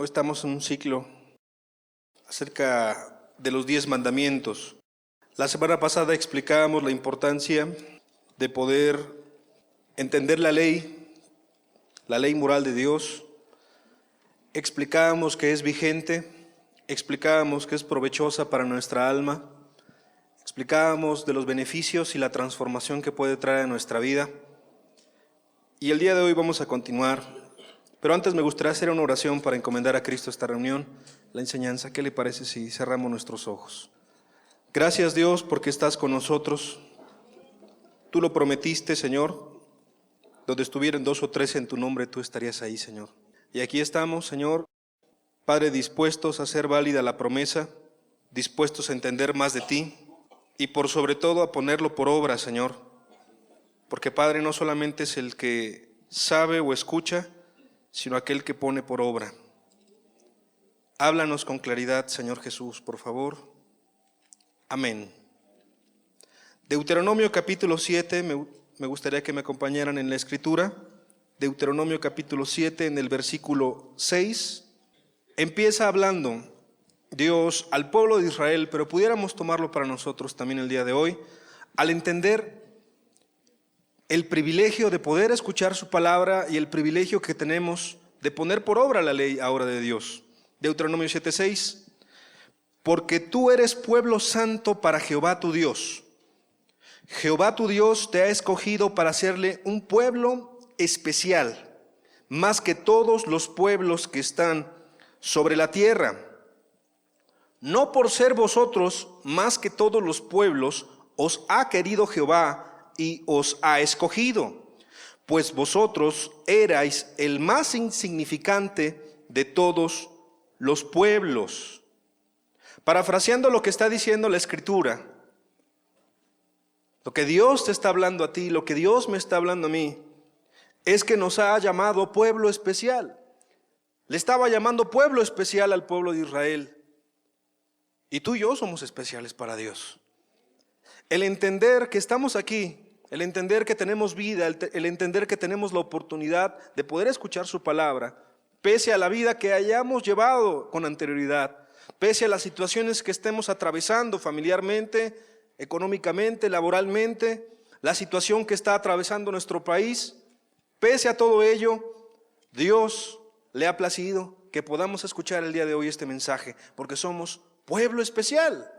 Hoy estamos en un ciclo acerca de los 10 mandamientos. La semana pasada explicábamos la importancia de poder entender la ley moral de Dios. Explicábamos que es vigente, explicábamos que es provechosa para nuestra alma, explicábamos de los beneficios y la transformación que puede traer a nuestra vida. Y el día de hoy vamos a continuar. Pero antes me gustaría hacer una oración para encomendar a Cristo esta reunión, la enseñanza. ¿Qué le parece si cerramos nuestros ojos? Gracias, Dios, porque estás con nosotros. Tú lo prometiste, Señor. Donde estuvieran 2 o 3 en tu nombre, tú estarías ahí, Señor. Y aquí estamos, Señor, Padre, dispuestos a hacer válida la promesa, dispuestos a entender más de ti y por sobre todo a ponerlo por obra, Señor. Porque, Padre, no solamente es el que sabe o escucha, sino aquel que pone por obra. Háblanos con claridad, Señor Jesús, por favor. Amén. Deuteronomio capítulo 7, me gustaría que me acompañaran en la escritura. Deuteronomio capítulo 7, en el versículo 6, empieza hablando Dios al pueblo de Israel, pero pudiéramos tomarlo para nosotros también el día de hoy, al entender el privilegio de poder escuchar su palabra y el privilegio que tenemos de poner por obra la ley ahora de Dios. Deuteronomio 7:6, porque tú eres pueblo santo para Jehová tu Dios. Jehová tu Dios te ha escogido para hacerle un pueblo especial, más que todos los pueblos que están sobre la tierra. No por ser vosotros más que todos los pueblos, os ha querido Jehová y os ha escogido, pues vosotros erais el más insignificante de todos los pueblos. Parafraseando lo que está diciendo la Escritura, lo que Dios te está hablando a ti, lo que Dios me está hablando a mí, es que nos ha llamado pueblo especial. Le estaba llamando pueblo especial al pueblo de Israel. Y tú y yo somos especiales para Dios. El entender que estamos aquí, el entender que tenemos vida, el entender que tenemos la oportunidad de poder escuchar su palabra, pese a la vida que hayamos llevado con anterioridad, pese a las situaciones que estemos atravesando familiarmente, económicamente, laboralmente, la situación que está atravesando nuestro país, pese a todo ello, Dios le ha placido que podamos escuchar el día de hoy este mensaje, porque somos pueblo especial.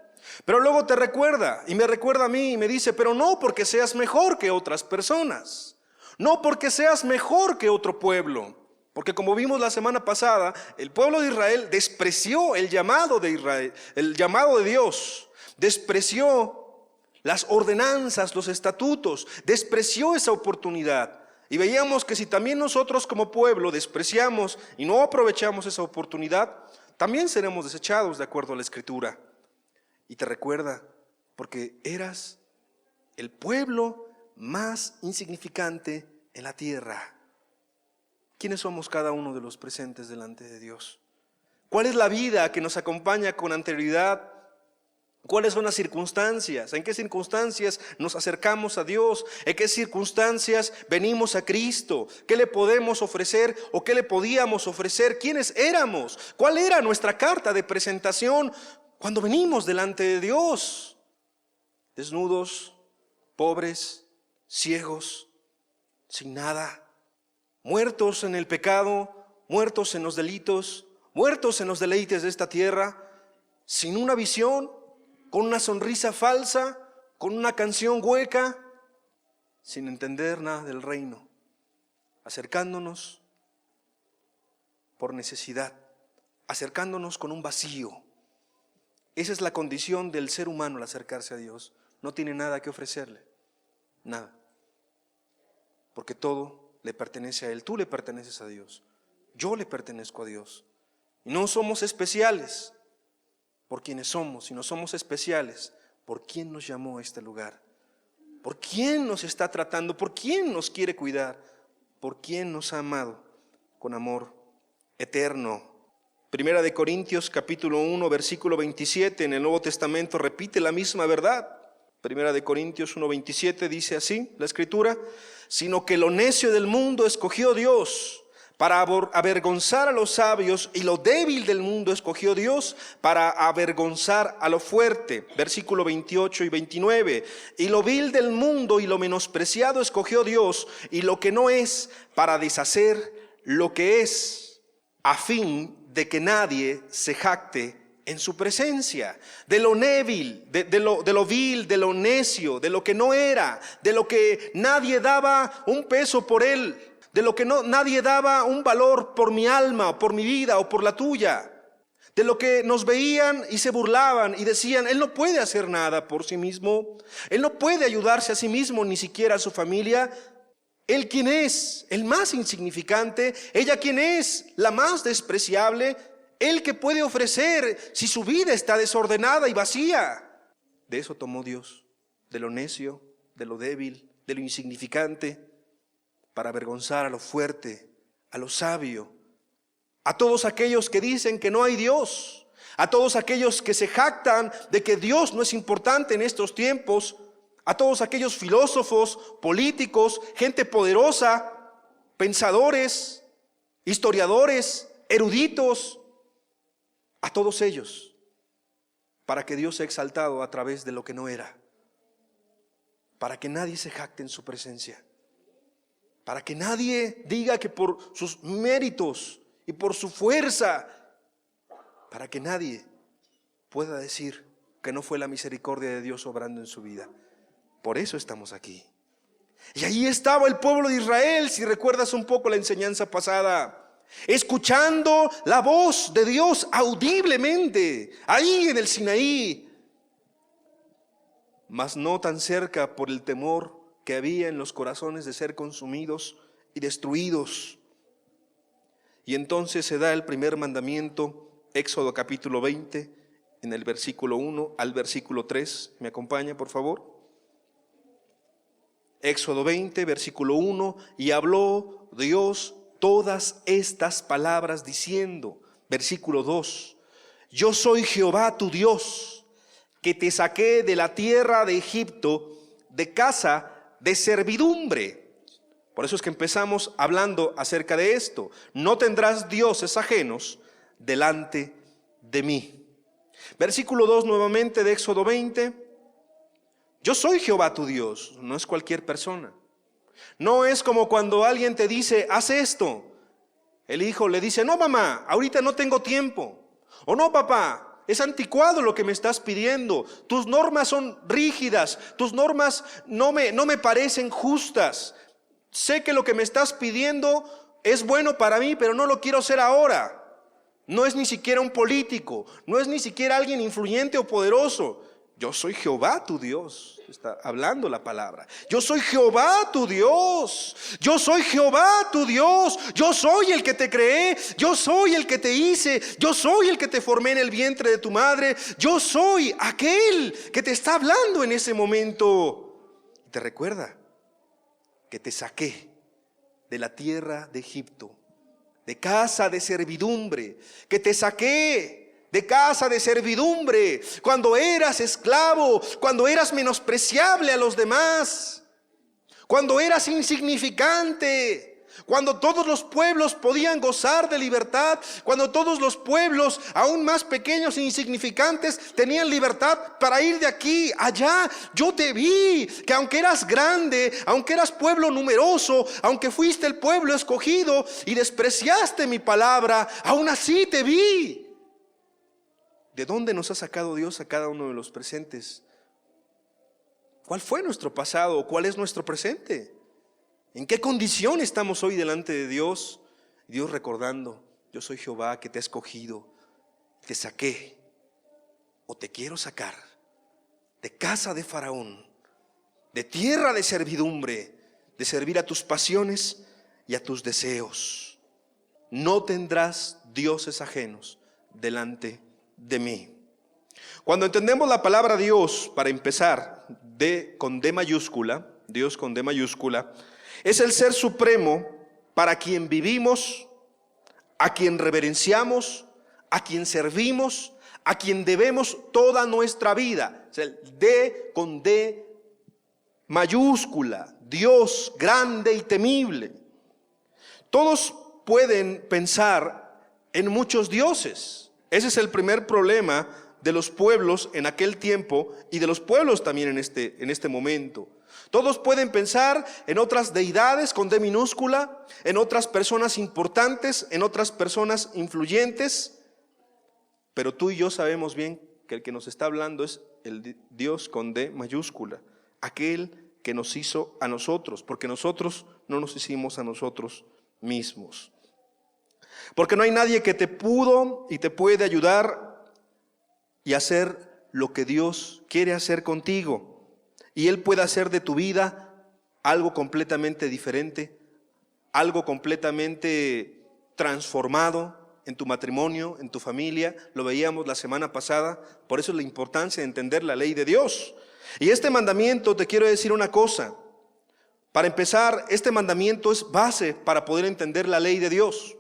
Pero luego te recuerda, y me recuerda a mí, y me dice, pero no porque seas mejor que otras personas, no porque seas mejor que otro pueblo, porque como vimos la semana pasada, el pueblo de Israel despreció el llamado de Israel, el llamado de Dios, despreció las ordenanzas, los estatutos, despreció esa oportunidad. Y veíamos que si también nosotros como pueblo despreciamos y no aprovechamos esa oportunidad, también seremos desechados de acuerdo a la Escritura. Y te recuerda, porque eras el pueblo más insignificante en la tierra. ¿Quiénes somos cada uno de los presentes delante de Dios? ¿Cuál es la vida que nos acompaña con anterioridad? ¿Cuáles son las circunstancias? ¿En qué circunstancias nos acercamos a Dios? ¿En qué circunstancias venimos a Cristo? ¿Qué le podemos ofrecer o qué le podíamos ofrecer? ¿Quiénes éramos? ¿Cuál era nuestra carta de presentación cuando venimos delante de Dios? Desnudos, pobres, ciegos, sin nada, muertos en el pecado, muertos en los delitos, muertos en los deleites de esta tierra, sin una visión, con una sonrisa falsa, con una canción hueca, sin entender nada del reino, acercándonos por necesidad, acercándonos con un vacío. Esa es la condición del ser humano al acercarse a Dios. No tiene nada que ofrecerle, nada, porque todo le pertenece a Él. Tú le perteneces a Dios, yo le pertenezco a Dios. Y no somos especiales por quienes somos, sino somos especiales por quien nos llamó a este lugar, por quien nos está tratando, por quien nos quiere cuidar, por quien nos ha amado con amor eterno. Primera de Corintios capítulo 1 versículo 27 en el Nuevo Testamento repite la misma verdad. Primera de Corintios 1:27 dice así la Escritura: sino que lo necio del mundo escogió Dios Para avergonzar a los sabios, y lo débil del mundo escogió Dios para avergonzar a lo fuerte. Versículo 28 y 29. Y lo vil del mundo y lo menospreciado escogió Dios, y lo que no es, para deshacer lo que es, a fin de que nadie se jacte en su presencia. De lo débil, de lo vil, de lo necio, de lo que no era, de lo que nadie daba un peso por él, de lo que nadie daba un valor por mi alma, o por mi vida, o por la tuya. De lo que nos veían y se burlaban y decían: él no puede hacer nada por sí mismo, él no puede ayudarse a sí mismo, ni siquiera a su familia. Él, quien es el más insignificante, ella, quien es la más despreciable, él que puede ofrecer si su vida está desordenada y vacía. De eso tomó Dios, de lo necio, de lo débil, de lo insignificante, para avergonzar a lo fuerte, a lo sabio, a todos aquellos que dicen que no hay Dios, a todos aquellos que se jactan de que Dios no es importante en estos tiempos, a todos aquellos filósofos, políticos, gente poderosa, pensadores, historiadores, eruditos, a todos ellos, para que Dios sea exaltado a través de lo que no era, para que nadie se jacte en su presencia, para que nadie diga que por sus méritos y por su fuerza, para que nadie pueda decir que no fue la misericordia de Dios obrando en su vida. Por eso estamos aquí. Y ahí estaba el pueblo de Israel, si recuerdas un poco la enseñanza pasada, escuchando la voz de Dios audiblemente, ahí en el Sinaí, mas no tan cerca por el temor que había en los corazones de ser consumidos y destruidos. Y entonces se da el primer mandamiento, Éxodo capítulo 20, en el versículo 1 al versículo 3. ¿Me acompaña, por favor? Éxodo 20, versículo 1. Y habló Dios todas estas palabras diciendo, versículo 2: yo soy Jehová tu Dios, que te saqué de la tierra de Egipto, de casa de servidumbre. Por eso es que empezamos hablando acerca de esto. No tendrás dioses ajenos delante de mí. Versículo 2 nuevamente de Éxodo 20. Yo soy Jehová tu Dios. No es cualquier persona. No es como cuando alguien te dice: haz esto. El hijo le dice: no, mamá, ahorita no tengo tiempo. O no, papá, es anticuado lo que me estás pidiendo. Tus normas son rígidas. Tus normas no me parecen justas. Sé que lo que me estás pidiendo es bueno para mí, pero no lo quiero hacer ahora. No es ni siquiera un político. No es ni siquiera alguien influyente o poderoso. Yo soy Jehová tu Dios. Está hablando la palabra. Yo soy Jehová tu Dios. Yo soy Jehová tu Dios. Yo soy el que te creé. Yo soy el que te hice. Yo soy el que te formé en el vientre de tu madre. Yo soy aquel que te está hablando en ese momento. Te recuerda que te saqué de la tierra de Egipto, de casa de servidumbre, que te saqué de casa de servidumbre, cuando eras esclavo, cuando eras menospreciable a los demás, cuando eras insignificante, cuando todos los pueblos podían gozar de libertad, cuando todos los pueblos, aún más pequeños e insignificantes, tenían libertad para ir de aquí a allá. Yo te vi, que aunque eras grande, aunque eras pueblo numeroso, aunque fuiste el pueblo escogido y despreciaste mi palabra, aún así te vi. ¿De dónde nos ha sacado Dios a cada uno de los presentes? ¿Cuál fue nuestro pasado? ¿Cuál es nuestro presente? ¿En qué condición estamos hoy delante de Dios? Dios recordando: yo soy Jehová que te ha escogido, te saqué, o te quiero sacar, de casa de Faraón, de tierra de servidumbre, de servir a tus pasiones y a tus deseos. No tendrás dioses ajenos delante de mí. Cuando entendemos la palabra Dios, para empezar, con D mayúscula, Dios con D mayúscula, es el ser supremo para quien vivimos, a quien reverenciamos, a quien servimos, a quien debemos toda nuestra vida. Es el D con D mayúscula, Dios grande y temible. Todos pueden pensar en muchos dioses. Ese es el primer problema de los pueblos en aquel tiempo y de los pueblos también en este momento. Todos pueden pensar en otras deidades con D minúscula, en otras personas importantes, en otras personas influyentes, pero tú y yo sabemos bien que el que nos está hablando es el Dios con D mayúscula, aquel que nos hizo a nosotros, porque nosotros no nos hicimos a nosotros mismos. Porque no hay nadie que te pudo y te puede ayudar y hacer lo que Dios quiere hacer contigo. Y Él puede hacer de tu vida algo completamente diferente, algo completamente transformado en tu matrimonio, en tu familia. Lo veíamos la semana pasada. Por eso es la importancia de entender la ley de Dios. Y este mandamiento, te quiero decir una cosa. Para empezar, este mandamiento es base para poder entender la ley de Dios.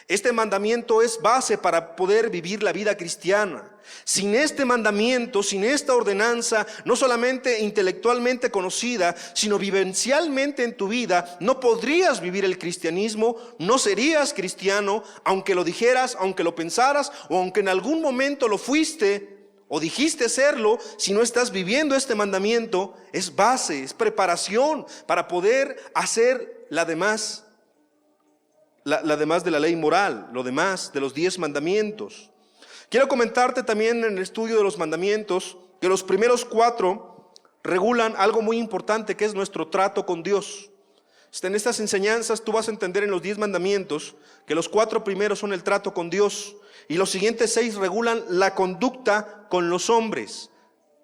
Este mandamiento es base para poder vivir la vida cristiana. Sin este mandamiento, sin esta ordenanza, no solamente intelectualmente conocida, sino vivencialmente en tu vida, no podrías vivir el cristianismo, no serías cristiano, aunque lo dijeras, aunque lo pensaras, o aunque en algún momento lo fuiste o dijiste serlo. Si no estás viviendo este mandamiento, es base, es preparación para poder hacer la demás de la ley moral, lo demás de los 10 mandamientos. Quiero comentarte también en el estudio de los mandamientos que los primeros 4 regulan algo muy importante, que es nuestro trato con Dios. En estas enseñanzas tú vas a entender en los 10 mandamientos que los 4 primeros son el trato con Dios y los siguientes 6 regulan la conducta con los hombres,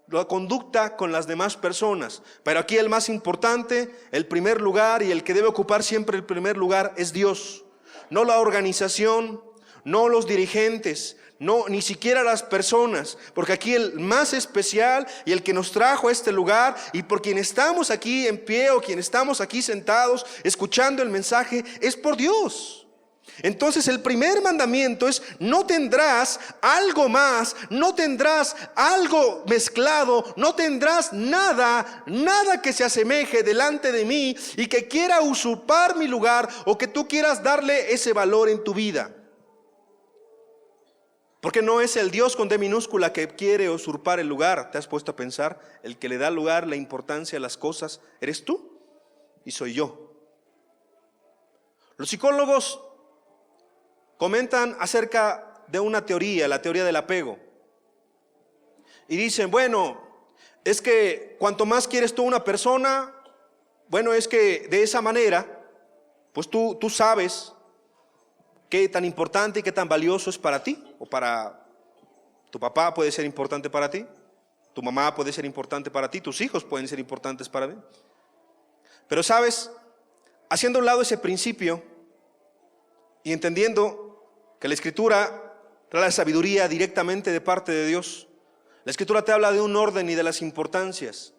la conducta con las demás personas. Pero aquí el más importante, el primer lugar y el que debe ocupar siempre el primer lugar es Dios. No la organización, no los dirigentes, no, ni siquiera las personas, porque aquí el más especial y el que nos trajo a este lugar y por quien estamos aquí en pie o quien estamos aquí sentados escuchando el mensaje es por Dios. Entonces el primer mandamiento es: no tendrás algo más, no tendrás algo mezclado, no tendrás nada que se asemeje delante de mí y que quiera usurpar mi lugar o que tú quieras darle ese valor en tu vida. Porque no es el Dios con D minúscula que quiere usurpar el lugar. ¿Te has puesto a pensar? El que le da lugar, la importancia a las cosas, eres tú y soy yo. Los psicólogos comentan acerca de una teoría, la teoría del apego. Y dicen, bueno, es que cuanto más quieres tú a una persona, bueno, es que de esa manera, pues tú sabes qué tan importante y qué tan valioso es para ti. O para tu papá puede ser importante para ti, tu mamá puede ser importante para ti, tus hijos pueden ser importantes para mí. Pero sabes, haciendo a un lado ese principio y entendiendo que la Escritura trae la sabiduría directamente de parte de Dios. La Escritura te habla de un orden y de las importancias.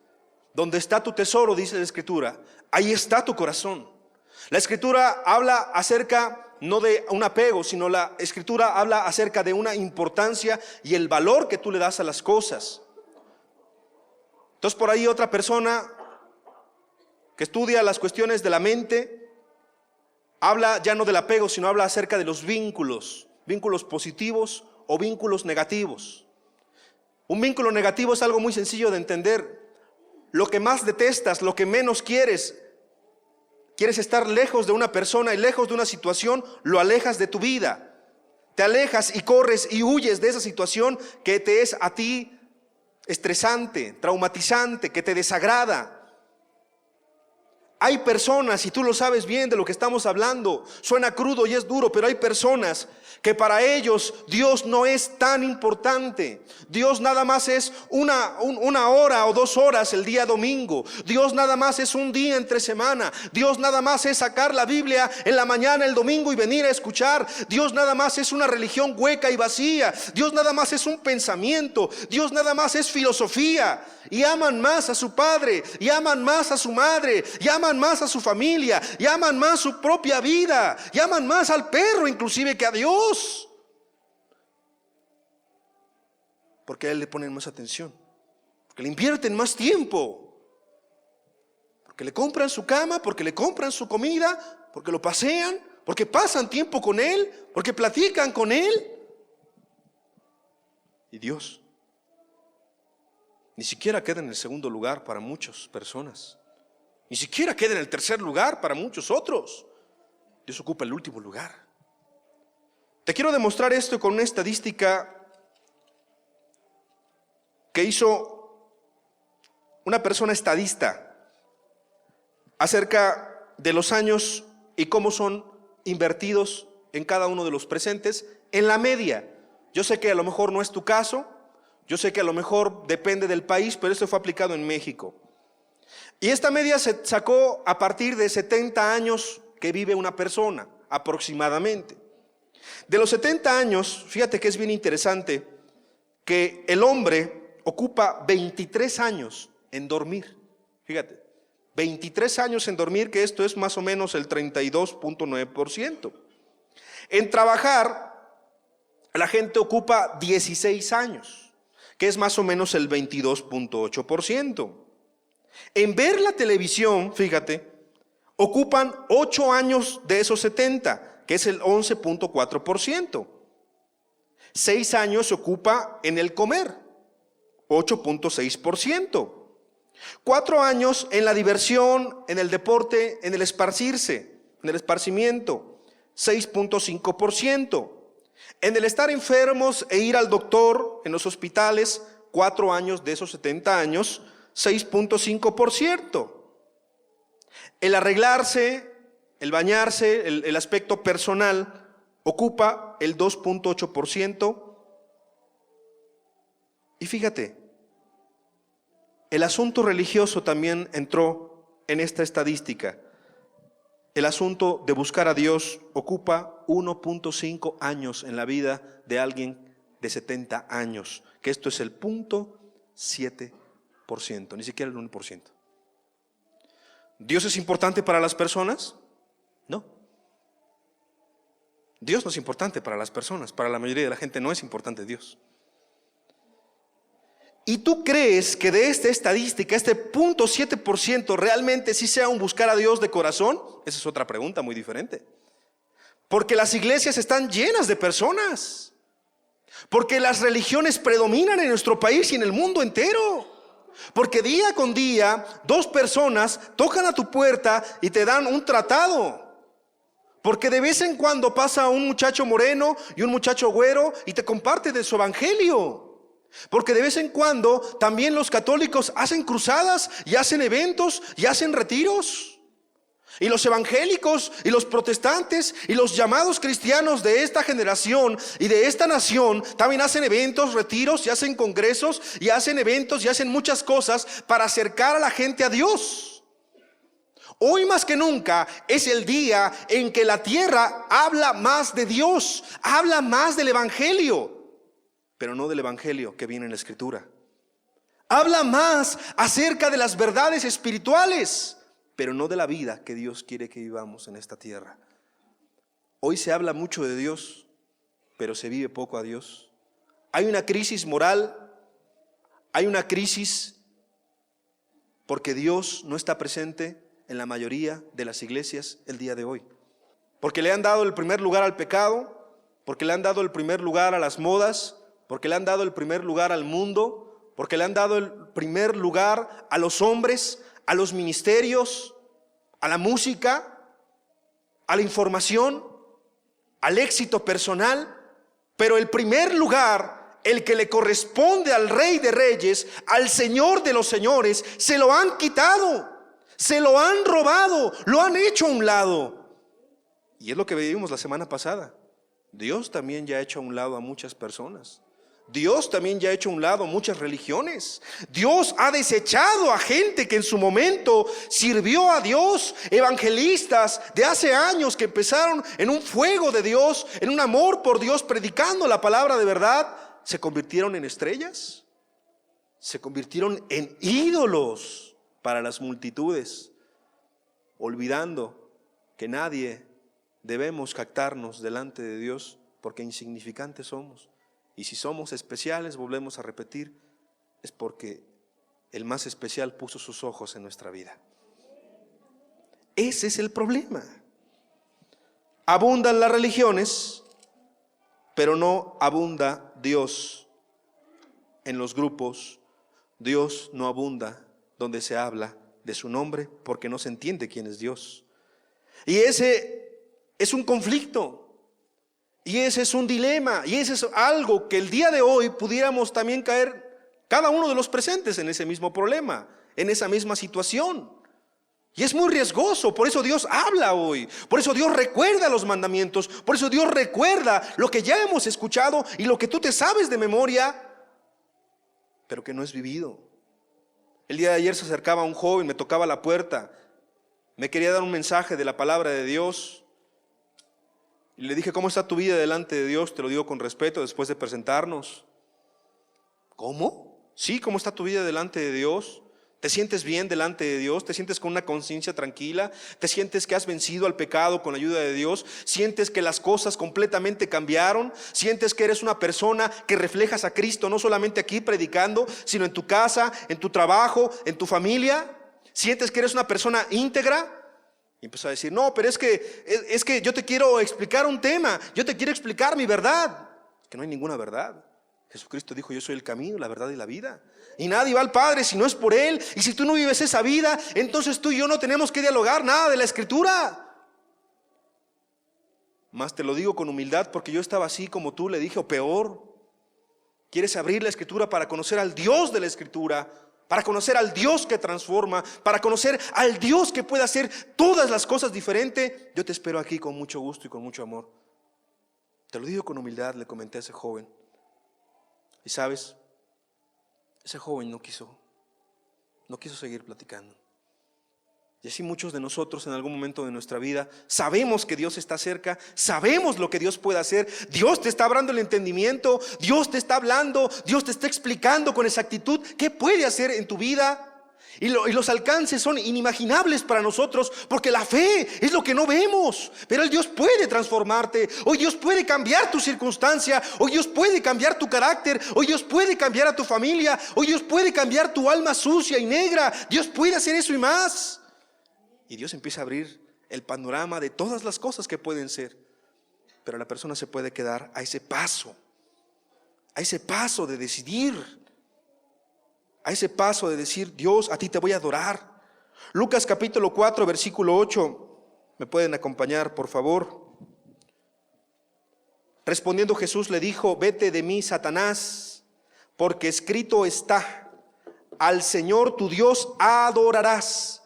Donde está tu tesoro, dice la Escritura, ahí está tu corazón. La Escritura habla acerca no de un apego, sino la Escritura habla acerca de una importancia y el valor que tú le das a las cosas. Entonces por ahí otra persona que estudia las cuestiones de la mente habla ya no del apego, sino habla acerca de los vínculos positivos o vínculos negativos. Un vínculo negativo es algo muy sencillo de entender. Lo que más detestas, lo que menos quieres estar lejos de una persona y lejos de una situación, lo alejas de tu vida. Te alejas y corres y huyes de esa situación que te es a ti estresante, traumatizante, que te desagrada. Hay personas, y tú lo sabes bien de lo que estamos hablando, suena crudo y es duro, pero hay personas que para ellos Dios no es tan importante. Dios nada más es una hora o 2 horas el día domingo. Dios nada más es un día entre semana. Dios nada más es sacar la Biblia en la mañana el domingo y venir a escuchar. Dios nada más es una religión hueca y vacía. Dios nada más es un pensamiento. Dios nada más es filosofía. Y aman más a su padre, y aman más a su madre, y aman más a su familia, y aman más su propia vida, y aman más al perro inclusive que a Dios. Porque a Él le ponen más atención, porque le invierten más tiempo, porque le compran su cama, porque le compran su comida, porque lo pasean, porque pasan tiempo con Él, porque platican con Él. Y Dios ni siquiera queda en el segundo lugar para muchas personas. Ni siquiera queda en el tercer lugar para muchos otros. Dios ocupa el último lugar. Te quiero demostrar esto con una estadística que hizo una persona estadista acerca de los años y cómo son invertidos en cada uno de los presentes en la media. Yo sé que a lo mejor no es tu caso, yo sé que a lo mejor depende del país, pero esto fue aplicado en México. Y esta media se sacó a partir de 70 años que vive una persona, aproximadamente. De los 70 años, fíjate que es bien interesante que el hombre ocupa 23 años en dormir. Fíjate, 23 años en dormir, que esto es más o menos el 32.9%. En trabajar, la gente ocupa 16 años, que es más o menos el 22.8%. En ver la televisión, fíjate, ocupan 8 años de esos 70, que es el 11.4%. 6 años se ocupa en el comer, 8.6%. 4 años en la diversión, en el deporte, en el esparcirse, en el esparcimiento, 6.5%. En el estar enfermos e ir al doctor en los hospitales, 4 años de esos 70 años, 6.5%. El arreglarse, el bañarse, el aspecto personal, ocupa el 2.8%. Y fíjate, el asunto religioso también entró en esta estadística. El asunto de buscar a Dios ocupa 1.5 años en la vida de alguien de 70 años, que esto es el 0.7%, ni siquiera el 1%. ¿Dios es importante para las personas? No. Dios no es importante para las personas, para la mayoría de la gente no es importante Dios. ¿Y tú crees que de esta estadística, este 0.7% realmente sí sea un buscar a Dios de corazón? Esa es otra pregunta muy diferente. Porque las iglesias están llenas de personas. Porque las religiones predominan en nuestro país y en el mundo entero. Porque día con día 2 personas tocan a tu puerta y te dan un tratado. Porque de vez en cuando pasa un muchacho moreno y un muchacho güero y te comparte de su evangelio. Porque de vez en cuando también los católicos hacen cruzadas y hacen eventos y hacen retiros. Y los evangélicos y los protestantes y los llamados cristianos de esta generación y de esta nación también hacen eventos, retiros y hacen congresos y hacen eventos y hacen muchas cosas para acercar a la gente a Dios. Hoy más que nunca es el día en que la tierra habla más de Dios, habla más del evangelio, pero no del evangelio que viene en la escritura. Habla más acerca de las verdades espirituales, pero no de la vida que Dios quiere que vivamos en esta tierra. Hoy se habla mucho de Dios, pero se vive poco a Dios. Hay una crisis moral, hay una crisis porque Dios no está presente en la mayoría de las iglesias el día de hoy. Porque le han dado el primer lugar al pecado, porque le han dado el primer lugar a las modas, porque le han dado el primer lugar al mundo, porque le han dado el primer lugar a los hombres, a los ministerios, a la música, a la información, al éxito personal. Pero el primer lugar, el que le corresponde al Rey de Reyes, al Señor de los Señores, se lo han quitado, se lo han robado, lo han hecho a un lado. Y es lo que vimos la semana pasada. Dios también ya ha hecho a un lado a muchas personas. Dios también ya ha hecho a un lado muchas religiones. Dios ha desechado a gente que en su momento sirvió a Dios, evangelistas de hace años que empezaron en un fuego de Dios, en un amor por Dios, predicando la palabra de verdad. Se convirtieron en estrellas, se convirtieron en ídolos para las multitudes, olvidando que nadie debemos jactarnos delante de Dios porque insignificantes somos. Y si somos especiales, volvemos a repetir, es porque el más especial puso sus ojos en nuestra vida. Ese es el problema. Abundan las religiones, pero no abunda Dios en los grupos. Dios no abunda donde se habla de su nombre, porque no se entiende quién es Dios. Y ese es un conflicto. Y ese es un dilema, y ese es algo que el día de hoy pudiéramos también caer cada uno de los presentes en ese mismo problema, en esa misma situación. Y es muy riesgoso, por eso Dios habla hoy, por eso Dios recuerda los mandamientos, por eso Dios recuerda lo que ya hemos escuchado y lo que tú te sabes de memoria, pero que no es vivido. El día de ayer se acercaba un joven, me tocaba la puerta, me quería dar un mensaje de la palabra de Dios. Y le dije, ¿cómo está tu vida delante de Dios? Te lo digo con respeto después de presentarnos. ¿Cómo? Sí, ¿cómo está tu vida delante de Dios? ¿Te sientes bien delante de Dios? ¿Te sientes con una conciencia tranquila? ¿Te sientes que has vencido al pecado con la ayuda de Dios? ¿Sientes que las cosas completamente cambiaron? ¿Sientes que eres una persona que reflejas a Cristo no solamente aquí predicando, sino en tu casa, en tu trabajo, en tu familia? ¿Sientes que eres una persona íntegra? Y empezó a decir, no, pero es que yo te quiero explicar un tema, yo te quiero explicar mi verdad. Que no hay ninguna verdad. Jesucristo dijo, yo soy el camino, la verdad y la vida. Y nadie va al Padre si no es por Él. Y si tú no vives esa vida, entonces tú y yo no tenemos que dialogar nada de la Escritura. Más te lo digo con humildad, porque yo estaba así como tú, le dije, o peor. ¿Quieres abrir la Escritura para conocer al Dios de la Escritura? Para conocer al Dios que transforma, para conocer al Dios que puede hacer todas las cosas diferente. Yo te espero aquí con mucho gusto y con mucho amor. Te lo digo con humildad, le comenté a ese joven. Y sabes, ese joven no quiso seguir platicando. Y así muchos de nosotros en algún momento de nuestra vida sabemos que Dios está cerca, sabemos lo que Dios puede hacer. Dios te está abriendo el entendimiento, Dios te está hablando, Dios te está explicando con exactitud qué puede hacer en tu vida. Y los alcances son inimaginables para nosotros, porque la fe es lo que no vemos. Pero el Dios puede transformarte, hoy Dios puede cambiar tu circunstancia, hoy Dios puede cambiar tu carácter, hoy Dios puede cambiar a tu familia, hoy Dios puede cambiar tu alma sucia y negra. Dios puede hacer eso y más. Y Dios empieza a abrir el panorama de todas las cosas que pueden ser. Pero la persona se puede quedar a ese paso de decidir, a ese paso de decir, Dios, a ti te voy a adorar. Lucas capítulo 4, versículo 8. ¿Me pueden acompañar, por favor? Respondiendo Jesús le dijo, vete de mí, Satanás, porque escrito está, al Señor tu Dios adorarás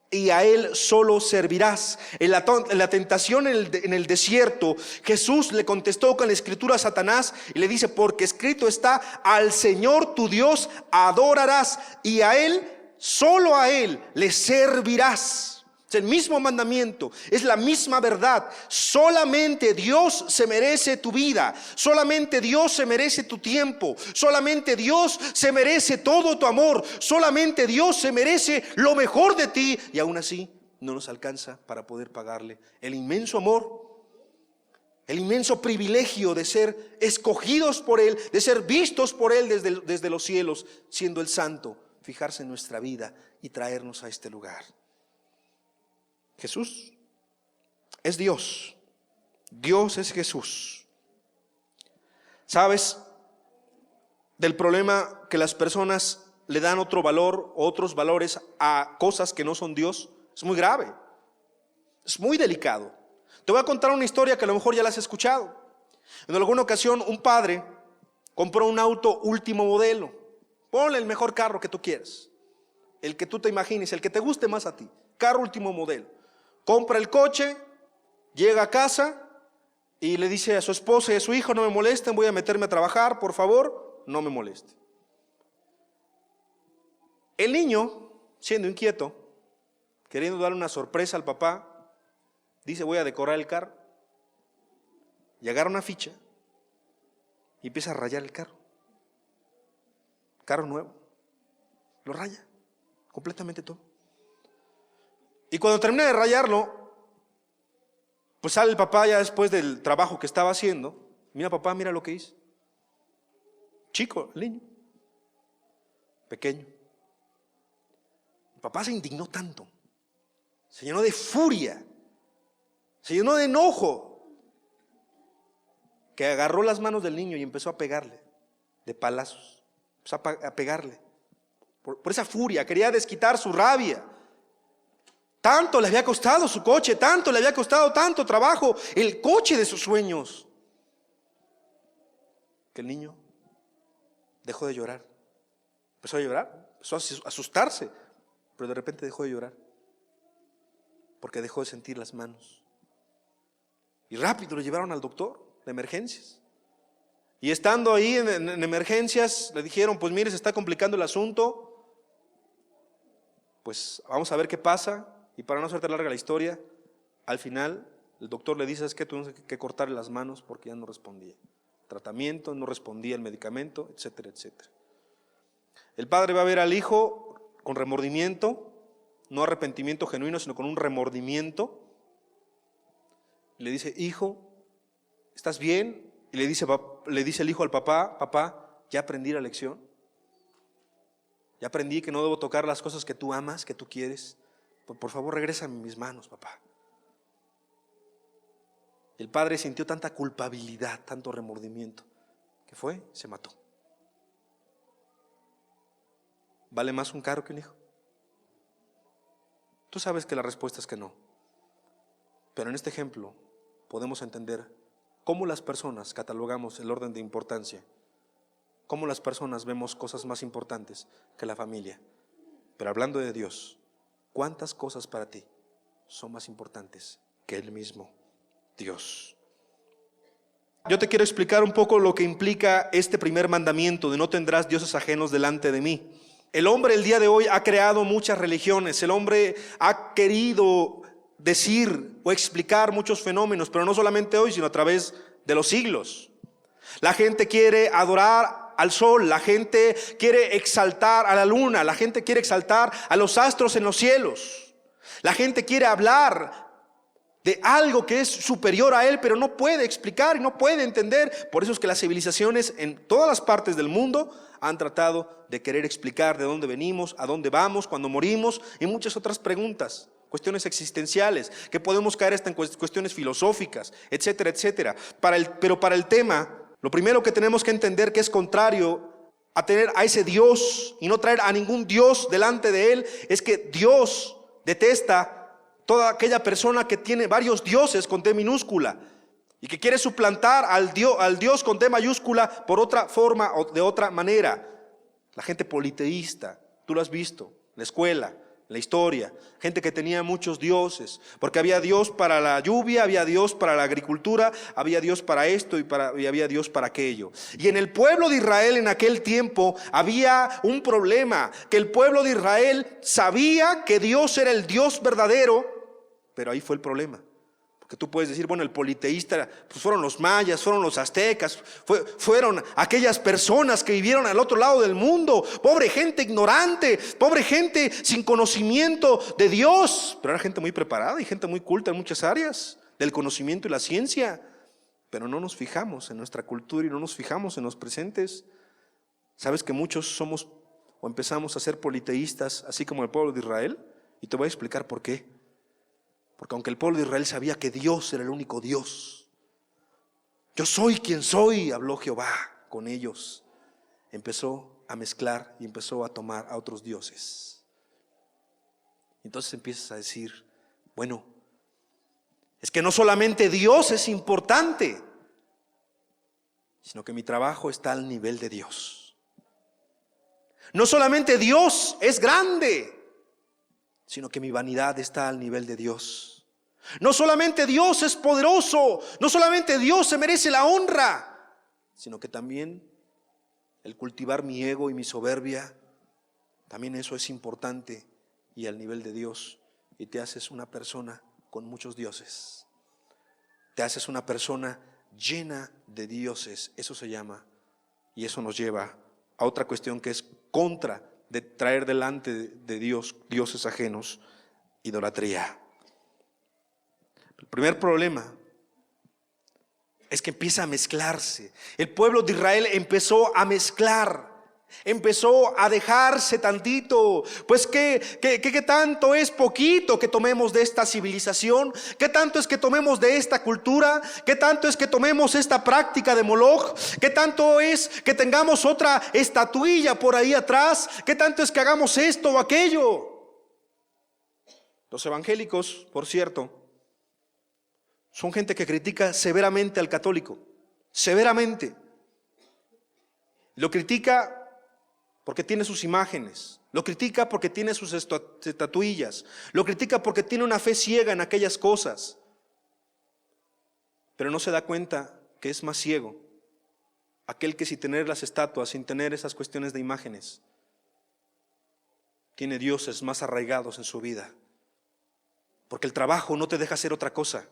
y a Él solo servirás. En la tentación en el desierto, Jesús le contestó con la escritura a Satanás y le dice, porque escrito está, al Señor tu Dios adorarás y a Él, solo a Él le servirás. Es el mismo mandamiento, es la misma verdad. Solamente Dios se merece tu vida, solamente Dios se merece tu tiempo, solamente Dios se merece todo tu amor, solamente Dios se merece lo mejor de ti. Y aún así no nos alcanza para poder pagarle el inmenso amor, el inmenso privilegio de ser escogidos por Él, de ser vistos por Él desde los cielos, siendo el santo, fijarse en nuestra vida y traernos a este lugar. Jesús es Dios, Dios es Jesús. ¿Sabes del problema que las personas le dan otro valor, otros valores a cosas que no son Dios? Es muy grave, es muy delicado. Te voy a contar una historia que a lo mejor ya la has escuchado. En alguna ocasión un padre compró un auto último modelo. Ponle el mejor carro que tú quieras, el que tú te imagines, el que te guste más a ti, carro último modelo. Compra el coche, llega a casa y le dice a su esposa y a su hijo, no me molesten, voy a meterme a trabajar, por favor, no me molesten. El niño, siendo inquieto, queriendo darle una sorpresa al papá, dice, voy a decorar el carro. Y agarra una ficha y empieza a rayar el carro. Carro nuevo. Lo raya, completamente todo. Y cuando termina de rayarlo, pues sale el papá ya después del trabajo que estaba haciendo. Mira papá, mira lo que hice. Chico, el niño, pequeño. El papá se indignó tanto, se llenó de furia, Se llenó de enojo, que agarró las manos del niño y empezó a pegarle de palazos. Empezó a pegarle por esa furia, quería desquitar su rabia. Tanto le había costado su coche, tanto le había costado tanto trabajo el coche de sus sueños, que el niño dejó de llorar. Empezó a llorar, empezó a asustarse, pero de repente dejó de llorar porque dejó de sentir las manos. Y rápido lo llevaron al doctor de emergencias. Y estando ahí en emergencias, le dijeron: pues mire, se está complicando el asunto, pues vamos a ver qué pasa. Y para no hacerte larga la historia, al final el doctor le dice: es que tuvimos que cortarle las manos porque ya no respondía tratamiento, no respondía el medicamento, etcétera, etcétera. El padre va a ver al hijo con remordimiento, no arrepentimiento genuino, sino con un remordimiento. Le dice: hijo, ¿estás bien? Y le dice el hijo al papá: papá, ya aprendí la lección. Ya aprendí que no debo tocar las cosas que tú amas, que tú quieres. Por favor, regrésame mis manos, papá. El padre sintió tanta culpabilidad, tanto remordimiento, que se mató. ¿Vale más un carro que un hijo? Tú sabes que la respuesta es que no. Pero en este ejemplo podemos entender cómo las personas catalogamos el orden de importancia, cómo las personas vemos cosas más importantes que la familia. Pero hablando de Dios, ¿cuántas cosas para ti son más importantes que el mismo Dios? Yo te quiero explicar un poco lo que implica este primer mandamiento de no tendrás dioses ajenos delante de mí. El hombre el día de hoy ha creado muchas religiones. El hombre ha querido decir o explicar muchos fenómenos, pero no solamente hoy, sino a través de los siglos. La gente quiere adorar al sol, la gente quiere exaltar a la luna, la gente quiere exaltar a los astros en los cielos. La gente quiere hablar de algo que es superior a él, pero no puede explicar y no puede entender. Por eso es que las civilizaciones en todas las partes del mundo han tratado de querer explicar de dónde venimos, a dónde vamos, cuando morimos y muchas otras preguntas, cuestiones existenciales, que podemos caer hasta en cuestiones filosóficas, etcétera, etcétera. Pero para el tema, lo primero que tenemos que entender que es contrario a tener a ese Dios y no traer a ningún Dios delante de él, es que Dios detesta toda aquella persona que tiene varios dioses con D minúscula y que quiere suplantar al Dios con D mayúscula por otra forma o de otra manera. La gente politeísta, tú lo has visto, la escuela, la historia, gente que tenía muchos dioses, porque había Dios para la lluvia, había Dios para la agricultura, había Dios para esto y había Dios para aquello. Y en el pueblo de Israel en aquel tiempo había un problema, que el pueblo de Israel sabía que Dios era el Dios verdadero, pero ahí fue el problema. Porque tú puedes decir, bueno, el politeísta, pues fueron los mayas, fueron los aztecas, fueron aquellas personas que vivieron al otro lado del mundo. Pobre gente ignorante, pobre gente sin conocimiento de Dios. Pero era gente muy preparada y gente muy culta en muchas áreas del conocimiento y la ciencia. Pero no nos fijamos en nuestra cultura y no nos fijamos en los presentes. ¿Sabes que muchos somos o empezamos a ser politeístas, así como el pueblo de Israel? Y te voy a explicar por qué. Porque aunque el pueblo de Israel sabía que Dios era el único Dios, yo soy quien soy, habló Jehová con ellos, empezó a mezclar y empezó a tomar a otros dioses. Entonces empiezas a decir, bueno, es que no solamente Dios es importante, sino que mi trabajo está al nivel de Dios. No solamente Dios es grande, sino que mi vanidad está al nivel de Dios. No solamente Dios es poderoso, no solamente Dios se merece la honra, sino que también el cultivar mi ego y mi soberbia, también eso es importante y al nivel de Dios. Y te haces una persona con muchos dioses. Te haces una persona llena de dioses, eso se llama, y eso nos lleva a otra cuestión que es contra de traer delante de Dios dioses ajenos, idolatría. El primer problema es que empieza a mezclarse. El pueblo de Israel empezó a mezclar Empezó a dejarse tantito. Pues ¿qué tanto es poquito que tomemos de esta civilización? ¿Qué tanto es que tomemos de esta cultura? ¿Qué tanto es que tomemos esta práctica de Moloch? ¿Qué tanto es que tengamos otra estatuilla por ahí atrás? ¿Qué tanto es que hagamos esto o aquello? Los evangélicos, por cierto, son gente que critica severamente al católico. Severamente. Lo critica porque tiene sus imágenes, lo critica porque tiene sus estatuillas, lo critica porque tiene una fe ciega en aquellas cosas, pero no se da cuenta que es más ciego aquel que sin tener las estatuas, sin tener esas cuestiones de imágenes, tiene dioses más arraigados en su vida, porque el trabajo no te deja hacer otra cosa.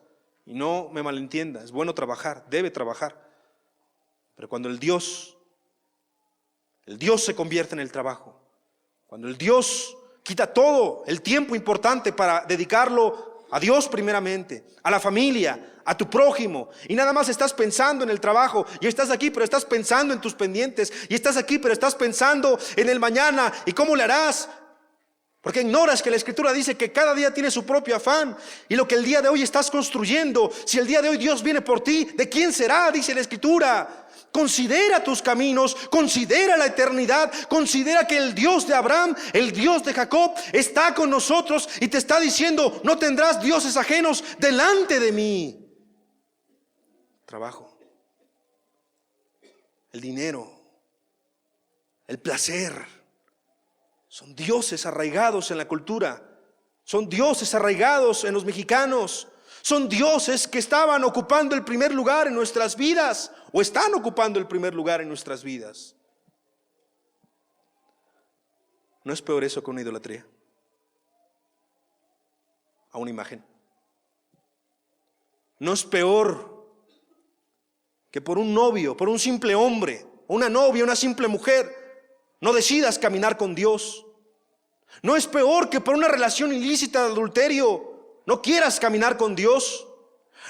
Y no me malentienda, es bueno trabajar, debe trabajar, pero cuando el Dios se convierte en el trabajo, cuando el Dios quita todo el tiempo importante para dedicarlo a Dios primeramente, a la familia, a tu prójimo, y nada más estás pensando en el trabajo, y estás aquí pero estás pensando en tus pendientes, y estás aquí pero estás pensando en el mañana y cómo le harás, porque ignoras que la Escritura dice que cada día tiene su propio afán, y lo que el día de hoy estás construyendo, si el día de hoy Dios viene por ti, ¿de quién será? Dice la Escritura. Considera tus caminos, considera la eternidad, considera que el Dios de Abraham, el Dios de Jacob está con nosotros y te está diciendo: no tendrás dioses ajenos delante de mí. Trabajo, el dinero, el placer, son dioses arraigados en la cultura, son dioses arraigados en los mexicanos, son dioses que estaban ocupando el primer lugar en nuestras vidas, o están ocupando el primer lugar en nuestras vidas. ¿No es peor eso que una idolatría? A una imagen. ¿No es peor que por un novio, por un simple hombre, una novia, una simple mujer, no decidas caminar con Dios? ¿No es peor que por una relación ilícita de adulterio no quieras caminar con Dios?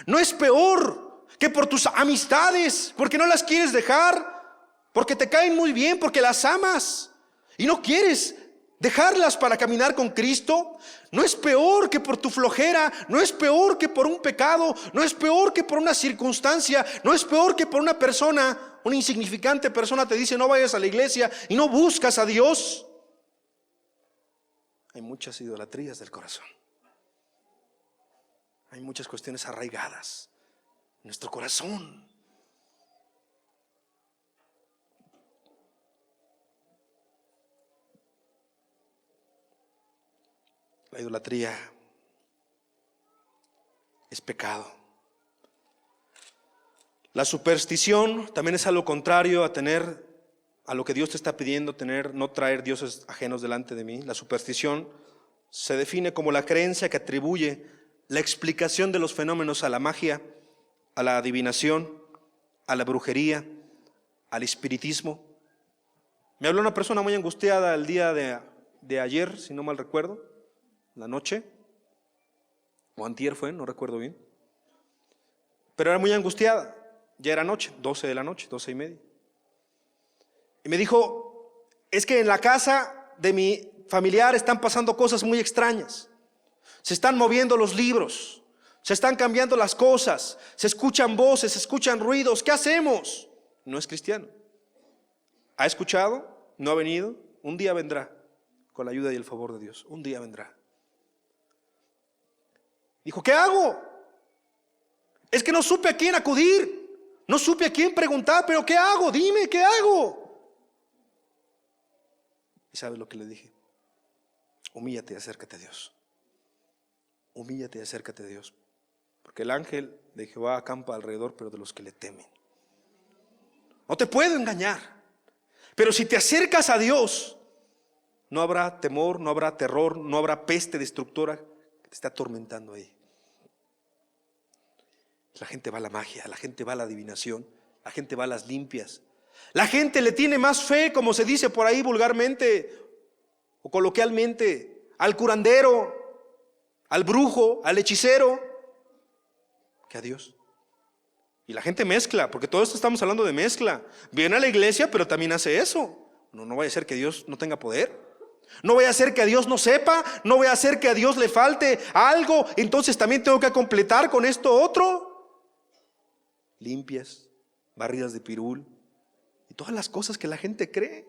¿No es peor que por tus amistades, porque no las quieres dejar, porque te caen muy bien, porque las amas y no quieres dejarlas para caminar con Cristo? ¿No es peor que por tu flojera? ¿No es peor que por un pecado? ¿No es peor que por una circunstancia? ¿No es peor que por una persona, una insignificante persona te dice: no vayas a la iglesia, y no buscas a Dios? Hay muchas idolatrías del corazón. Hay muchas cuestiones arraigadas en nuestro corazón. La idolatría es pecado. La superstición también es algo contrario a lo que Dios te está pidiendo tener, no traer dioses ajenos delante de mí. La superstición se define como la creencia que atribuye la explicación de los fenómenos a la magia, a la adivinación, a la brujería, al espiritismo. Me habló una persona muy angustiada el día de ayer, si no mal recuerdo, la noche, o antier fue, no recuerdo bien, pero era muy angustiada. Ya era noche, 12 de la noche, 12:30. Y me dijo: es que en la casa de mi familiar están pasando cosas muy extrañas. Se están moviendo los libros, se están cambiando las cosas, se escuchan voces, se escuchan ruidos. ¿Qué hacemos? No es cristiano. ¿Ha escuchado? ¿No ha venido? Un día vendrá, con la ayuda y el favor de Dios. Un día vendrá. Dijo: ¿qué hago? Es que no supe a quién acudir, no supe a quién preguntar, pero ¿qué hago? Dime, ¿qué hago? ¿Y sabes lo que le dije? Humíllate y acércate a Dios. Humíllate y acércate a Dios. Porque el ángel de Jehová acampa alrededor, pero de los que le temen. No te puedo engañar, pero si te acercas a Dios, no habrá temor, no habrá terror, no habrá peste destructora que te esté atormentando ahí. La gente va a la magia, la gente va a la adivinación, la gente va a las limpias. La gente le tiene más fe, como se dice por ahí vulgarmente o coloquialmente, al curandero, al brujo, al hechicero, que a Dios. Y la gente mezcla, porque todo esto estamos hablando de mezcla. Viene a la iglesia, pero también hace eso. No vaya a ser que Dios no tenga poder. No vaya a ser que a Dios no sepa. No vaya a ser que a Dios le falte algo. Entonces también tengo que completar con esto otro. Limpias, barridas de pirul y todas las cosas que la gente cree.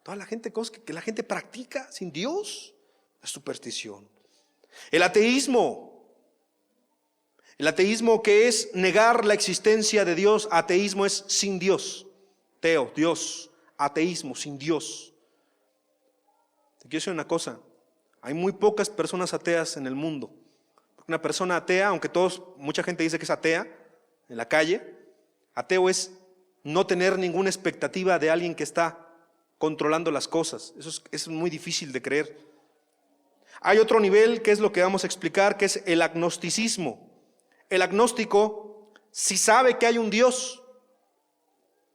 Toda la gente, cosas que la gente practica sin Dios. La superstición. El ateísmo, que es negar la existencia de Dios. Ateísmo es sin Dios. Teo, Dios. Ateísmo, sin Dios. Te quiero decir una cosa, hay muy pocas personas ateas en el mundo. Una persona atea, aunque mucha gente dice que es atea en la calle, ateo es no tener ninguna expectativa de alguien que está controlando las cosas. Eso es muy difícil de creer. Hay otro nivel que es lo que vamos a explicar, que es el agnosticismo. El agnóstico sí sabe que hay un Dios,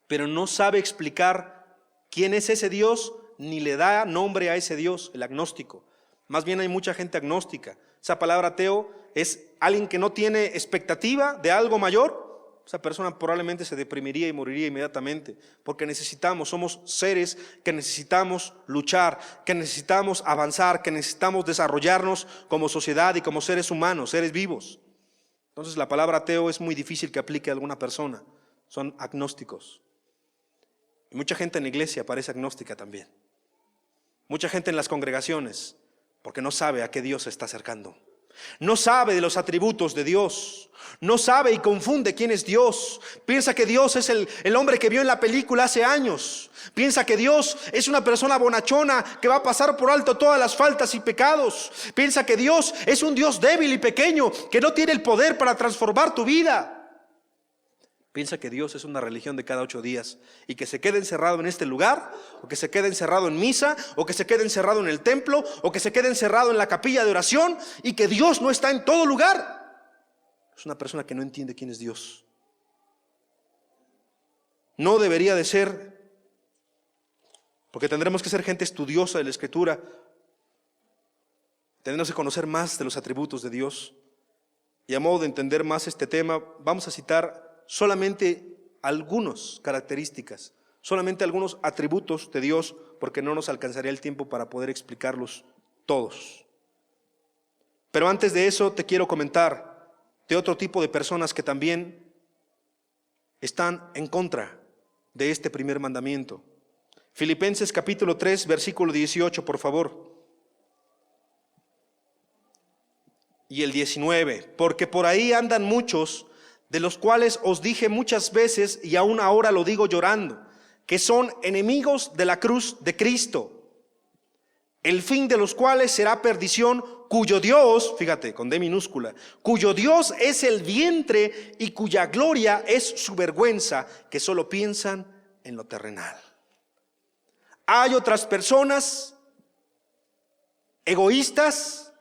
pero no sabe explicar quién es ese Dios, ni le da nombre a ese Dios, el agnóstico. Más bien hay mucha gente agnóstica. Esa palabra ateo es alguien que no tiene expectativa de algo mayor. Esa persona probablemente se deprimiría y moriría inmediatamente, porque somos seres que necesitamos luchar, que necesitamos avanzar, que necesitamos desarrollarnos como sociedad y como seres humanos, seres vivos. Entonces la palabra ateo es muy difícil que aplique a alguna persona. Son agnósticos. Y mucha gente en la iglesia parece agnóstica también. Mucha gente en las congregaciones, porque no sabe a qué Dios se está acercando. No sabe de los atributos de Dios. No sabe y confunde quién es Dios. Piensa que Dios es el hombre que vio en la película hace años. Piensa que Dios es una persona bonachona que va a pasar por alto todas las faltas y pecados. Piensa que Dios es un Dios débil y pequeño que no tiene el poder para transformar tu vida. Piensa que Dios es una religión de cada 8 días y que se quede encerrado en este lugar, o que se quede encerrado en misa, o que se quede encerrado en el templo, o que se quede encerrado en la capilla de oración, y que Dios no está en todo lugar. Es una persona que no entiende quién es Dios. No debería de ser, porque tendremos que ser gente estudiosa de la Escritura. Tendremos que conocer más de los atributos de Dios. Y a modo de entender más este tema, vamos a citar solamente algunas características, solamente algunos atributos de Dios, porque no nos alcanzaría el tiempo para poder explicarlos todos. Pero antes de eso te quiero comentar de otro tipo de personas que también están en contra de este primer mandamiento. Filipenses capítulo 3, versículo 18, por favor. Y el 19, porque por ahí andan muchos, de los cuales os dije muchas veces, y aún ahora lo digo llorando, que son enemigos de la cruz de Cristo, el fin de los cuales será perdición, cuyo Dios, fíjate, con D minúscula, cuyo Dios es el vientre y cuya gloria es su vergüenza, que solo piensan en lo terrenal. Hay otras personas egoístas,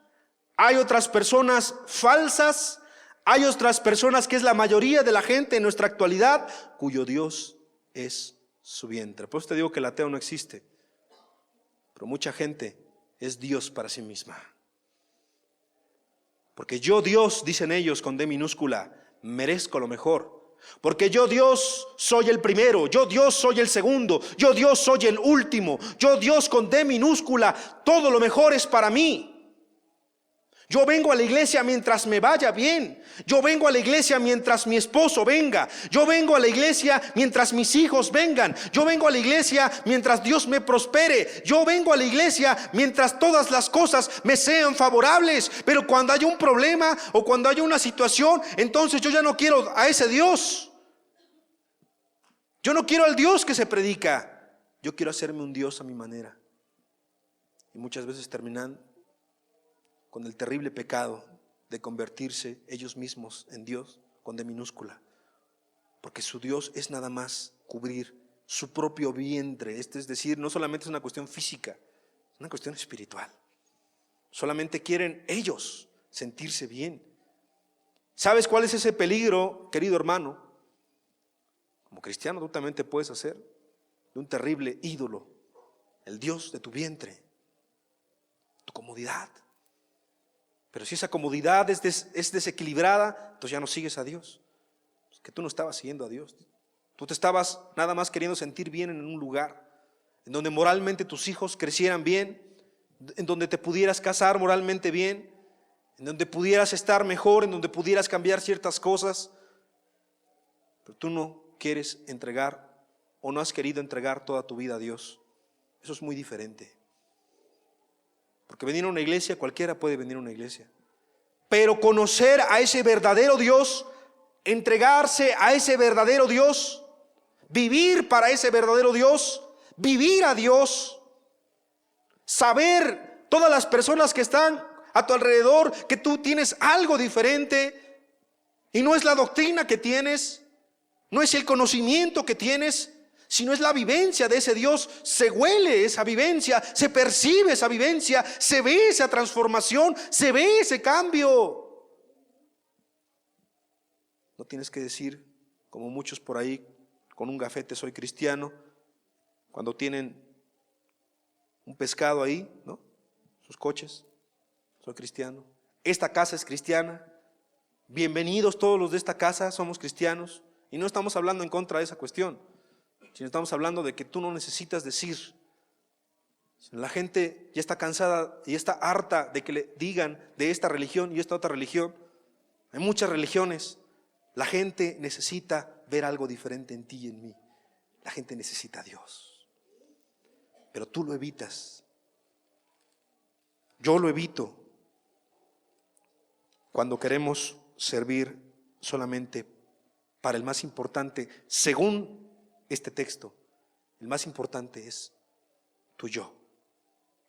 hay otras personas falsas, hay otras personas, que es la mayoría de la gente en nuestra actualidad, cuyo Dios es su vientre. Por eso te digo que el ateo no existe, pero mucha gente es Dios para sí misma. Porque yo, Dios, dicen ellos con D minúscula, merezco lo mejor. Porque yo, Dios, soy el primero, yo, Dios, soy el segundo, yo, Dios, soy el último, yo, Dios, con D minúscula, todo lo mejor es para mí. Yo vengo a la iglesia mientras me vaya bien. Yo vengo a la iglesia mientras mi esposo venga. Yo vengo a la iglesia mientras mis hijos vengan. Yo vengo a la iglesia mientras Dios me prospere. Yo vengo a la iglesia mientras todas las cosas me sean favorables. Pero cuando haya un problema o cuando haya una situación, entonces yo ya no quiero a ese Dios. Yo no quiero al Dios que se predica. Yo quiero hacerme un Dios a mi manera. Y muchas veces terminan con el terrible pecado de convertirse ellos mismos en Dios, con D minúscula, porque su Dios es nada más cubrir su propio vientre. Es decir, no solamente es una cuestión física, es una cuestión espiritual. Solamente quieren ellos sentirse bien. ¿Sabes cuál es ese peligro, querido hermano? Como cristiano tú también te puedes hacer de un terrible ídolo, el Dios de tu vientre, tu comodidad. Pero si esa comodidad es desequilibrada, entonces ya no sigues a Dios. Es que tú no estabas siguiendo a Dios. Tú te estabas nada más queriendo sentir bien en un lugar. en donde moralmente tus hijos crecieran bien, en donde te pudieras casar moralmente bien, en donde pudieras estar mejor, en donde pudieras cambiar ciertas cosas, pero tú no quieres entregar o no has querido entregar toda tu vida a Dios. Eso es muy diferente. Porque venir a una iglesia, cualquiera puede venir a una iglesia, pero conocer a ese verdadero Dios, entregarse a ese verdadero Dios, vivir para ese verdadero Dios, vivir a Dios, saber todas las personas que están a tu alrededor que tú tienes algo diferente y no es la doctrina que tienes, no es el conocimiento que tienes, sino es la vivencia de ese Dios. Se huele esa vivencia, se percibe esa vivencia, se ve esa transformación, se ve ese cambio. No tienes que decir, como muchos por ahí, con un gafete, soy cristiano, cuando tienen un pescado ahí, ¿no? Sus coches, soy cristiano. Esta casa es cristiana. Bienvenidos todos los de esta casa, somos cristianos. Y no estamos hablando en contra de esa cuestión, sino estamos hablando de que tú no necesitas decir. La gente ya está cansada y está harta de que le digan de esta religión y esta otra religión. Hay muchas religiones. La gente necesita ver algo diferente en ti y en mí. La gente necesita a Dios. Pero tú lo evitas. Yo lo evito cuando queremos servir solamente para el más importante. Según este texto, el más importante es tu yo.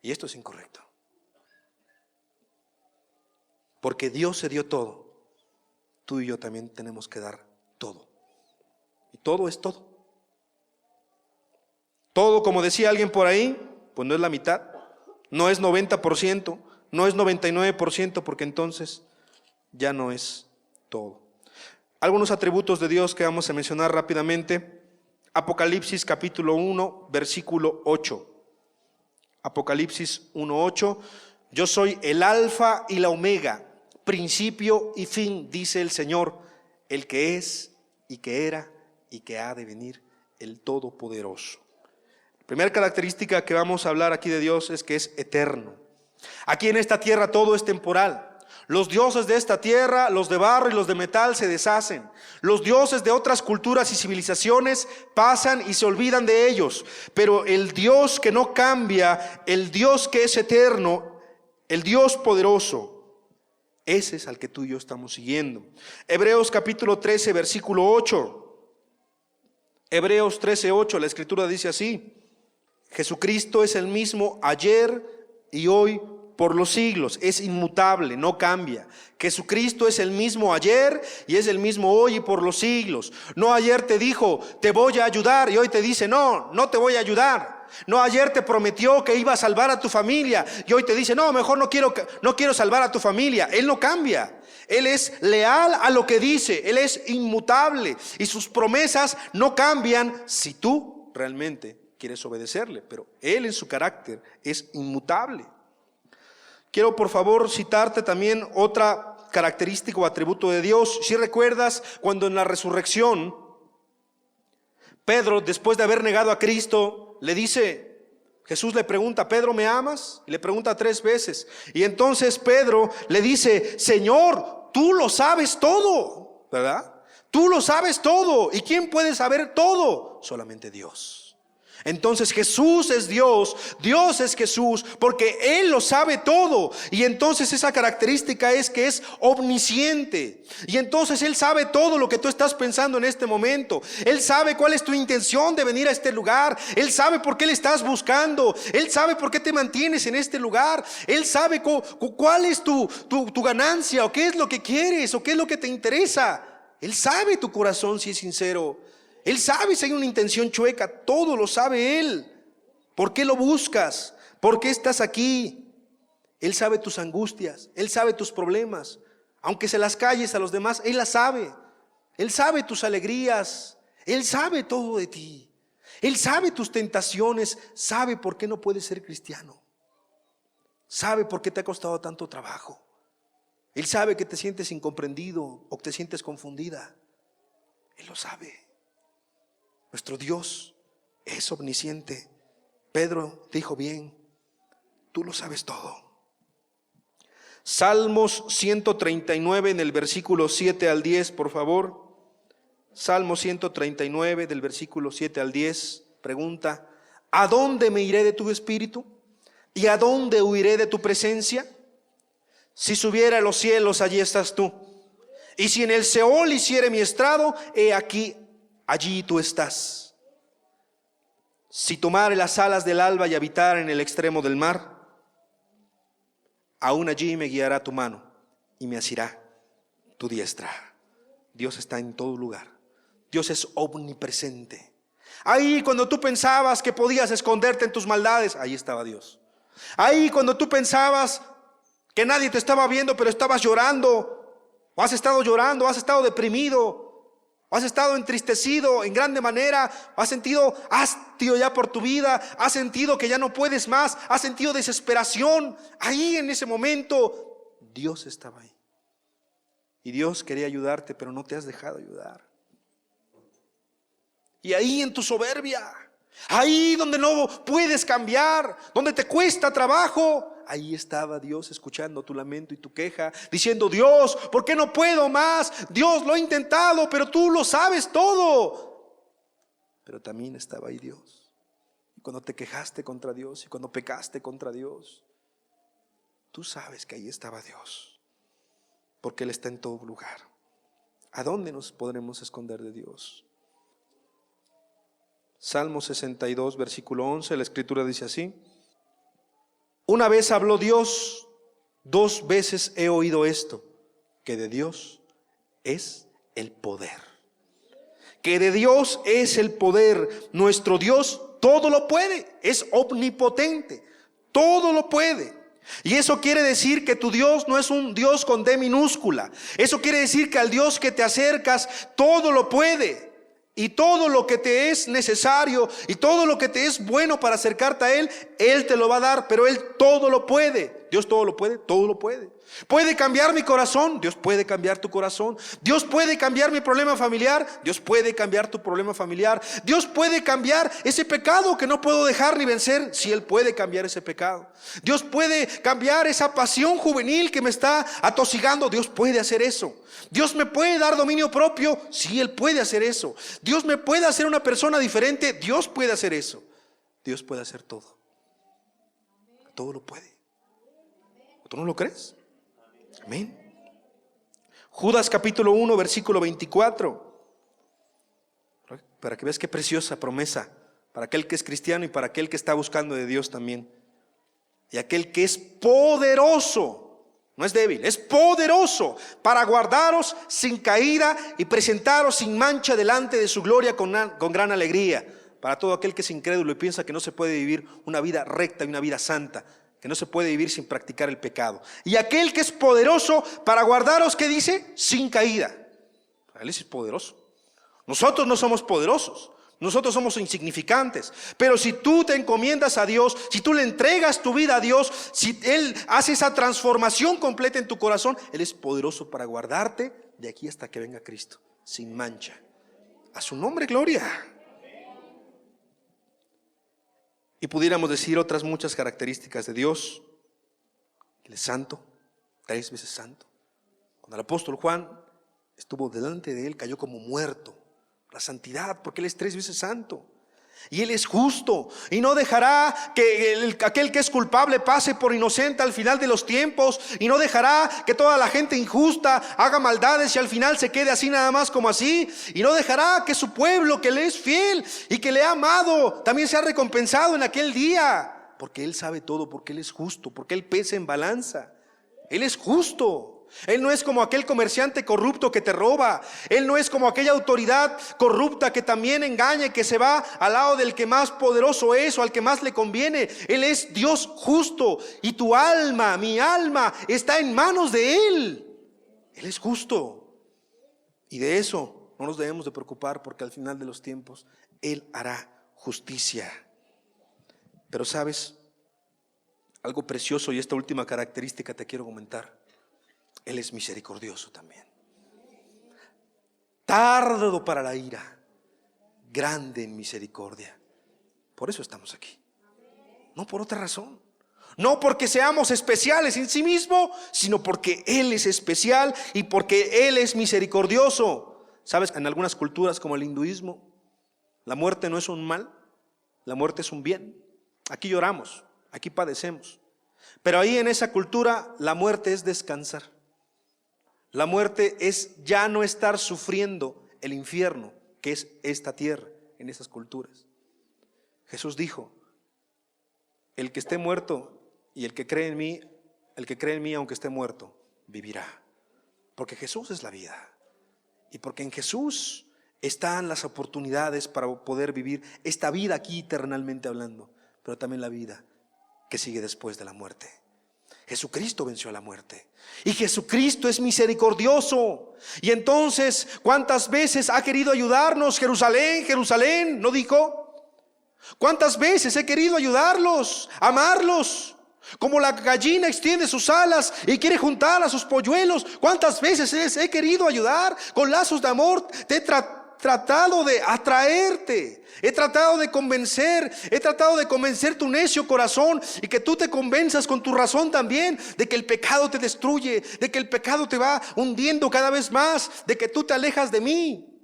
Y esto es incorrecto. Porque Dios se dio todo. Tú y yo también tenemos que dar todo. Y todo es todo. Todo, como decía alguien por ahí, pues no es la mitad, no es 90%, no es 99%, porque entonces ya no es todo. Algunos atributos de Dios que vamos a mencionar rápidamente. Apocalipsis capítulo 1, versículo 8. Apocalipsis 1:8. Yo soy el alfa y la omega, principio y fin, dice el Señor, el que es y que era y que ha de venir, el Todopoderoso. La primera característica que vamos a hablar aquí de Dios es que es eterno. Aquí en esta tierra todo es temporal. Los dioses de esta tierra, los de barro y los de metal, se deshacen. Los dioses de otras culturas y civilizaciones pasan y se olvidan de ellos. Pero el Dios que no cambia, el Dios que es eterno, el Dios poderoso, ese es al que tú y yo estamos siguiendo. Hebreos capítulo 13, versículo 8. Hebreos 13:8, la escritura dice así: Jesucristo es el mismo ayer y hoy por los siglos, es inmutable, no cambia. Jesucristo es el mismo ayer y es el mismo hoy y por los siglos. No ayer te dijo, te voy a ayudar, y hoy te dice, no, no te voy a ayudar. No ayer te prometió que iba a salvar a tu familia y hoy te dice, no, mejor no quiero salvar a tu familia. Él no cambia. Él es leal a lo que dice, Él es inmutable y sus promesas no cambian si tú realmente quieres obedecerle, pero Él en su carácter es inmutable. Quiero por favor citarte también otra característica o atributo de Dios. Si recuerdas cuando en la resurrección Pedro, después de haber negado a Cristo, le dice, Jesús le pregunta, Pedro, ¿me amas? Y le pregunta 3 veces. Y entonces Pedro le dice, Señor, tú lo sabes todo, ¿verdad? Tú lo sabes todo. ¿Y quién puede saber todo? Solamente Dios. Entonces Jesús es Dios, Dios es Jesús, porque Él lo sabe todo. Y entonces esa característica es que es omnisciente. Y entonces Él sabe todo lo que tú estás pensando en este momento. Él sabe cuál es tu intención de venir a este lugar. Él sabe por qué le estás buscando. Él sabe por qué te mantienes en este lugar. Él sabe cuál es tu ganancia, o qué es lo que quieres, o qué es lo que te interesa. Él sabe tu corazón si es sincero. Él sabe si hay una intención chueca, todo lo sabe Él. ¿Por qué lo buscas? ¿Por qué estás aquí? Él sabe tus angustias, Él sabe tus problemas. Aunque se las calles a los demás, Él las sabe. Él sabe tus alegrías, Él sabe todo de ti. Él sabe tus tentaciones, sabe por qué no puedes ser cristiano. Sabe por qué te ha costado tanto trabajo. Él sabe que te sientes incomprendido o que te sientes confundida. Él lo sabe. Nuestro Dios es omnisciente, Pedro dijo: bien, tú lo sabes todo. Salmos 139 en el versículo 7 al 10, por favor. Salmo 139 del versículo 7 al 10 pregunta: ¿a dónde me iré de tu espíritu? ¿Y a dónde huiré de tu presencia? Si subiera a los cielos, allí estás tú. Y si en el Seol hiciere mi estrado, he aquí, allí tú estás. Si tomare las alas del alba y habitar en el extremo del mar, aún allí me guiará tu mano y me asirá tu diestra. Dios está en todo lugar. Dios es omnipresente. Ahí cuando tú pensabas que podías esconderte en tus maldades, ahí estaba Dios. Ahí cuando tú pensabas que nadie te estaba viendo, pero estabas llorando, o has estado llorando, has estado deprimido, o has estado entristecido en grande manera, has sentido hastío ya por tu vida, has sentido que ya no puedes más, has sentido desesperación. Ahí en ese momento Dios estaba ahí. Y Dios quería ayudarte, pero no te has dejado ayudar. Y ahí en tu soberbia, ahí donde no puedes cambiar, donde te cuesta trabajo, ahí estaba Dios escuchando tu lamento y tu queja, diciendo: Dios, ¿por qué no puedo más? Dios, lo he intentado, pero tú lo sabes todo. Pero también estaba ahí Dios. Y cuando te quejaste contra Dios y cuando pecaste contra Dios, tú sabes que ahí estaba Dios, porque Él está en todo lugar. ¿A dónde nos podremos esconder de Dios? Salmo 62, versículo 11, la escritura dice así: una vez habló Dios, dos veces he oído esto, que de Dios es el poder. Que de Dios es el poder. Nuestro Dios todo lo puede, es omnipotente, todo lo puede. Y eso quiere decir que tu Dios no es un Dios con D minúscula. Eso quiere decir que al Dios que te acercas todo lo puede. Y todo lo que te es necesario y todo lo que te es bueno para acercarte a Él, Él te lo va a dar, pero Él todo lo puede. Dios todo lo puede, todo lo puede. ¿Puede cambiar mi corazón? Dios puede cambiar tu corazón. Dios puede cambiar mi problema familiar. Dios puede cambiar tu problema familiar. Dios puede cambiar ese pecado que no puedo dejar ni vencer, si Él puede cambiar ese pecado. Dios puede cambiar esa pasión juvenil que me está atosigando. Dios puede hacer eso. Dios me puede dar dominio propio, si Él puede hacer eso. Dios me puede hacer una persona diferente. Dios puede hacer eso. Dios puede hacer todo. Todo lo puede. ¿Tú no lo crees? Amén. Judas capítulo 1 versículo 24, para que veas qué preciosa promesa para aquel que es cristiano y para aquel que está buscando de Dios también. Y aquel que es poderoso, no es débil, es poderoso para guardaros sin caída y presentaros sin mancha delante de su gloria con gran alegría. Para todo aquel que es incrédulo y piensa que no se puede vivir una vida recta y una vida santa, que no se puede vivir sin practicar el pecado. Y aquel que es poderoso para guardaros, ¿qué dice? Sin caída. Él es poderoso. Nosotros no somos poderosos. Nosotros somos insignificantes. Pero si tú te encomiendas a Dios, si tú le entregas tu vida a Dios, si Él hace esa transformación completa en tu corazón, Él es poderoso para guardarte de aquí hasta que venga Cristo, sin mancha. A su nombre, gloria. Y pudiéramos decir otras muchas características de Dios. Él es santo, 3 veces santo. Cuando el apóstol Juan estuvo delante de Él, cayó como muerto. La santidad, porque Él es 3 veces santo. Y Él es justo y no dejará que aquel que es culpable pase por inocente al final de los tiempos, y no dejará que toda la gente injusta haga maldades y al final se quede así nada más como así, y no dejará que su pueblo que le es fiel y que le ha amado también sea recompensado en aquel día, porque Él sabe todo, porque Él es justo, porque Él pesa en balanza. Él es justo. Él no es como aquel comerciante corrupto que te roba. Él no es como aquella autoridad corrupta que también engaña y que se va al lado del que más poderoso es o al que más le conviene. Él es Dios justo, y tu alma, mi alma, está en manos de Él. Él es justo, y de eso no nos debemos de preocupar, porque al final de los tiempos Él hará justicia. Pero sabes, algo precioso, y esta última característica te quiero comentar: Él es misericordioso también. Tardo para la ira, grande en misericordia. Por eso estamos aquí. no por otra razón. No porque seamos especiales en sí mismo, sino porque Él es especial y porque Él es misericordioso. ¿Sabes? En algunas culturas como el hinduismo, la muerte no es un mal, la muerte es un bien. Aquí lloramos, aquí padecemos. Pero ahí en esa cultura la muerte es descansar. La muerte es ya no estar sufriendo el infierno, que es esta tierra, en esas culturas. Jesús dijo: el que esté muerto y el que cree en mí, aunque esté muerto, vivirá. Porque Jesús es la vida. Y porque en Jesús están las oportunidades para poder vivir esta vida aquí eternalmente hablando, pero también la vida que sigue después de la muerte. Jesucristo venció a la muerte y Jesucristo es misericordioso. Y entonces, ¿cuántas veces ha querido ayudarnos? Jerusalén, Jerusalén, ¿no dijo? ¿Cuántas veces he querido ayudarlos, amarlos? Como la gallina extiende sus alas y quiere juntar a sus polluelos. ¿Cuántas veces he querido ayudar? Con lazos de amor te he tratado de atraerte, he tratado de convencer tu necio corazón, y que tú te convenzas con tu razón también de que el pecado te destruye, de que el pecado te va hundiendo cada vez más, de que tú te alejas de mí.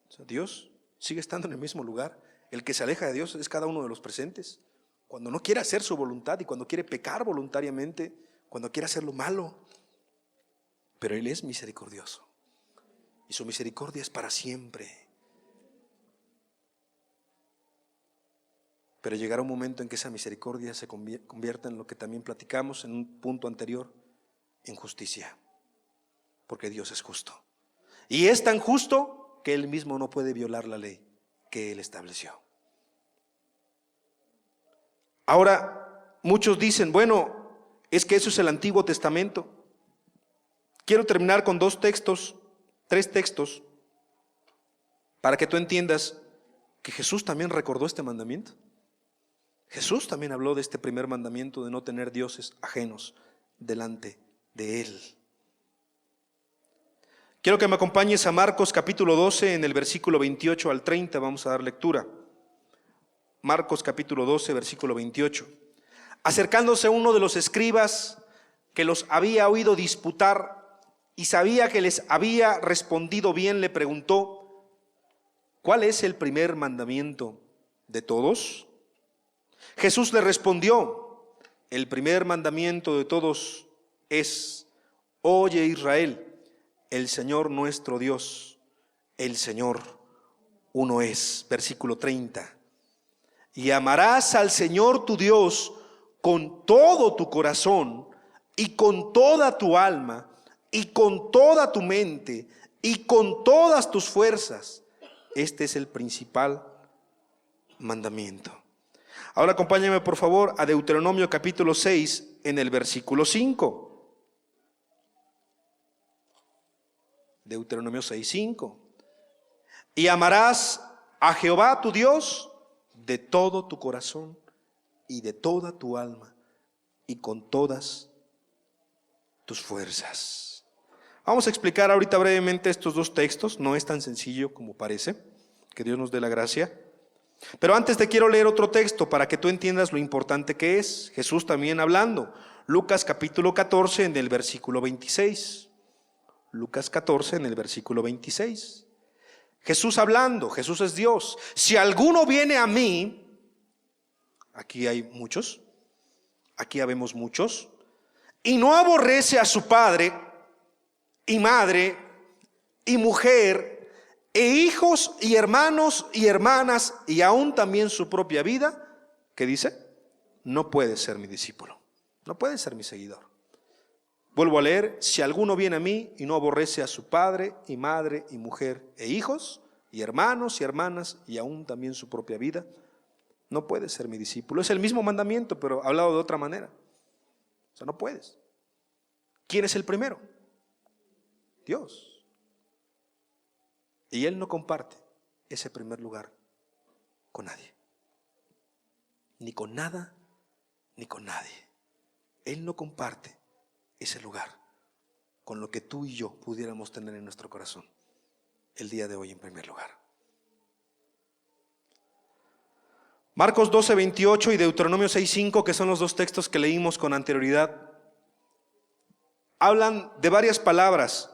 O sea, Dios sigue estando en el mismo lugar. El que se aleja de Dios es cada uno de los presentes. Cuando no quiere hacer su voluntad y cuando quiere pecar voluntariamente, cuando quiere hacer lo malo. Pero Él es misericordioso y su misericordia es para siempre. Pero llegará un momento en que esa misericordia se convierta en lo que también platicamos en un punto anterior, en justicia. Porque Dios es justo. Y es tan justo que Él mismo no puede violar la ley que Él estableció. Ahora, muchos dicen, bueno, es que eso es el Antiguo Testamento. Quiero terminar con tres textos, para que tú entiendas que Jesús también recordó este mandamiento. Jesús también habló de este primer mandamiento de no tener dioses ajenos delante de Él. Quiero que me acompañes a Marcos capítulo 12 en el versículo 28 al 30, vamos a dar lectura. Marcos capítulo 12, versículo 28. Acercándose uno de los escribas que los había oído disputar y sabía que les había respondido bien, le preguntó: ¿cuál es el primer mandamiento de todos? Jesús le respondió: el primer mandamiento de todos es: oye Israel, el Señor nuestro Dios, el Señor uno es. Versículo 30. Y amarás al Señor tu Dios con todo tu corazón y con toda tu alma y con toda tu mente y con todas tus fuerzas. Este es el principal mandamiento. Ahora acompáñame por favor a Deuteronomio capítulo 6 en el versículo 5. Deuteronomio 6:5. Y amarás a Jehová tu Dios de todo tu corazón y de toda tu alma y con todas tus fuerzas. Vamos a explicar ahorita brevemente estos dos textos. No es tan sencillo como parece. Que Dios nos dé la gracia. Pero antes te quiero leer otro texto para que tú entiendas lo importante que es. Jesús también hablando. Lucas capítulo 14 en el versículo 26. Lucas 14 en el versículo 26. Jesús hablando, Jesús es Dios. Si alguno viene a mí, aquí hay muchos, aquí habemos muchos, y no aborrece a su padre y madre y mujer e hijos y hermanos y hermanas y aún también su propia vida, ¿qué dice? No puede ser mi discípulo, no puede ser mi seguidor. Vuelvo a leer: si alguno viene a mí y no aborrece a su padre y madre y mujer e hijos y hermanos y hermanas y aún también su propia vida, no puede ser mi discípulo. Es el mismo mandamiento, pero hablado de otra manera. O sea, no puedes. ¿Quién es el primero? Dios. Y Él no comparte ese primer lugar con nadie. Ni con nada, ni con nadie. Él no comparte ese lugar con lo que tú y yo pudiéramos tener en nuestro corazón el día de hoy en primer lugar. Marcos 12:28 y Deuteronomio 6:5, que son los dos textos que leímos con anterioridad, hablan de varias palabras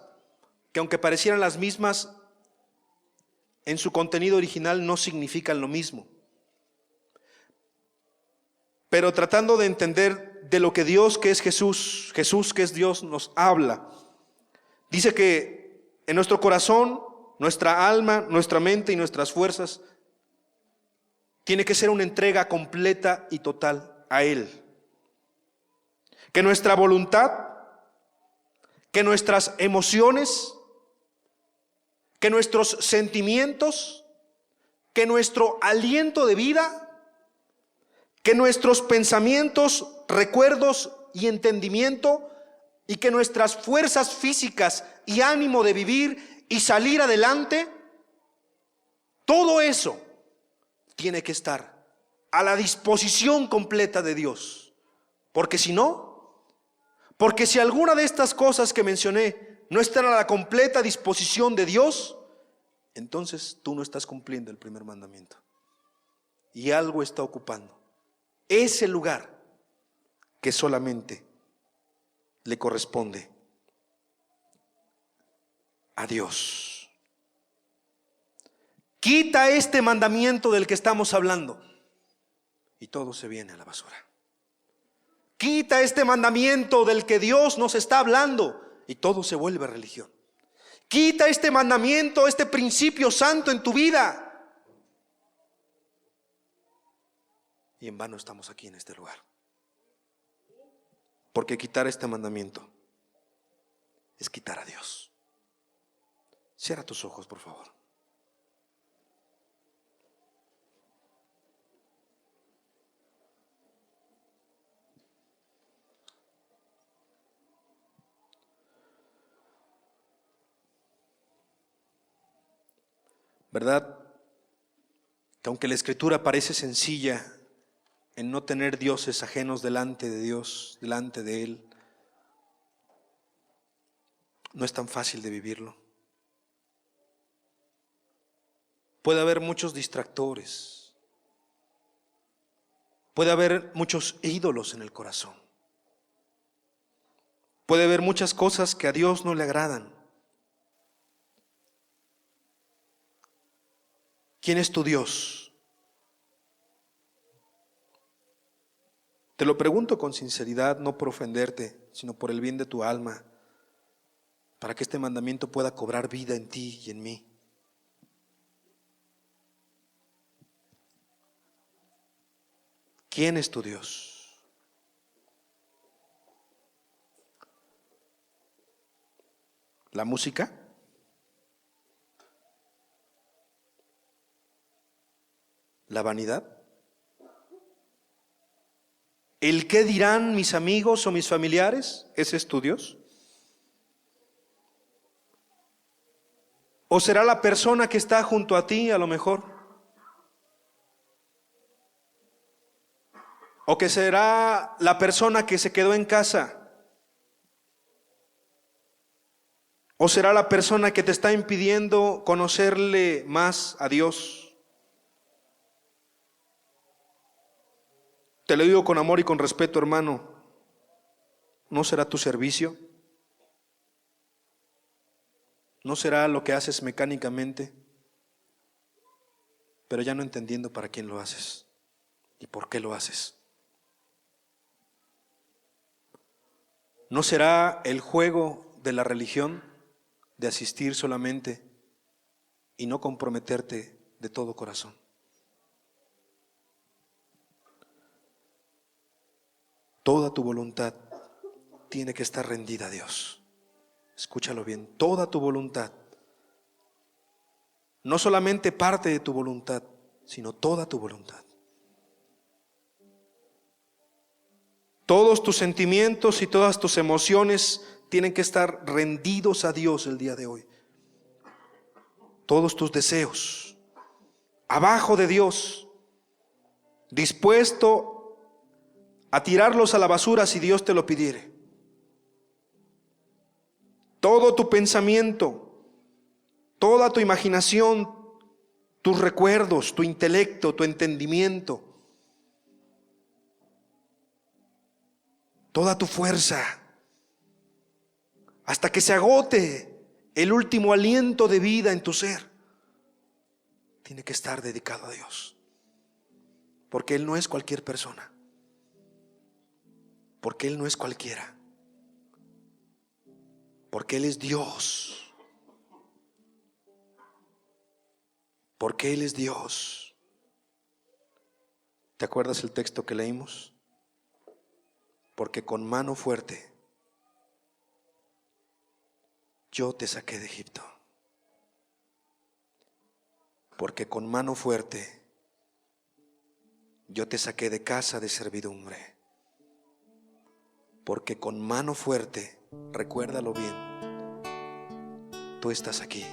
que, aunque parecieran las mismas, en su contenido original no significan lo mismo. Pero tratando de entender de lo que Dios, que es Jesús, Jesús que es Dios, nos habla, dice que en nuestro corazón, nuestra alma, nuestra mente y nuestras fuerzas tiene que ser una entrega completa y total a Él. Que nuestra voluntad, que nuestras emociones, que nuestros sentimientos, que nuestro aliento de vida, que nuestros pensamientos, recuerdos y entendimiento, y que nuestras fuerzas físicas y ánimo de vivir y salir adelante, todo eso tiene que estar a la disposición completa de Dios. Porque si no, porque si alguna de estas cosas que mencioné no están a la completa disposición de Dios, entonces tú no estás cumpliendo el primer mandamiento. Y algo está ocupando ese lugar que solamente le corresponde a Dios. Quita este mandamiento del que estamos hablando y todo se viene a la basura. Quita este mandamiento del que Dios nos está hablando y todo se vuelve religión. Quita este mandamiento, este principio santo en tu vida, y en vano estamos aquí en este lugar. Porque quitar este mandamiento es quitar a Dios. Cierra tus ojos, por favor. ¿Verdad? Que aunque la Escritura parece sencilla en no tener dioses ajenos delante de Dios, delante de Él, no es tan fácil de vivirlo. Puede haber muchos distractores, puede haber muchos ídolos en el corazón, puede haber muchas cosas que a Dios no le agradan. ¿Quién es tu Dios? Te lo pregunto con sinceridad, no por ofenderte, sino por el bien de tu alma, para que este mandamiento pueda cobrar vida en ti y en mí. ¿Quién es tu Dios? ¿La música? ¿La vanidad? ¿El qué dirán mis amigos o mis familiares? ¿Ese es tu Dios? ¿O será la persona que está junto a ti a lo mejor? ¿O que será la persona que se quedó en casa? ¿O será la persona que te está impidiendo conocerle más a Dios? Te lo digo con amor y con respeto, hermano. ¿No será tu servicio? ¿No será lo que haces mecánicamente? Pero ya no entendiendo para quién lo haces y por qué lo haces. ¿No será el juego de la religión de asistir solamente y no comprometerte de todo corazón? Toda tu voluntad tiene que estar rendida a Dios. Escúchalo bien, toda tu voluntad. No solamente parte de tu voluntad, sino toda tu voluntad. Todos tus sentimientos y todas tus emociones tienen que estar rendidos a Dios el día de hoy. Todos tus deseos, abajo de Dios, dispuesto a tirarlos a la basura si Dios te lo pidiere. Todo tu pensamiento, toda tu imaginación, tus recuerdos, tu intelecto, tu entendimiento, toda tu fuerza, hasta que se agote el último aliento de vida en tu ser. Tiene que estar dedicado a Dios, porque Él no es cualquier persona, porque Él no es cualquiera, porque Él es Dios, porque Él es Dios. ¿Te acuerdas el texto que leímos? Porque con mano fuerte yo te saqué de Egipto. Porque con mano fuerte yo te saqué de casa de servidumbre. Porque con mano fuerte, recuérdalo bien, tú estás aquí.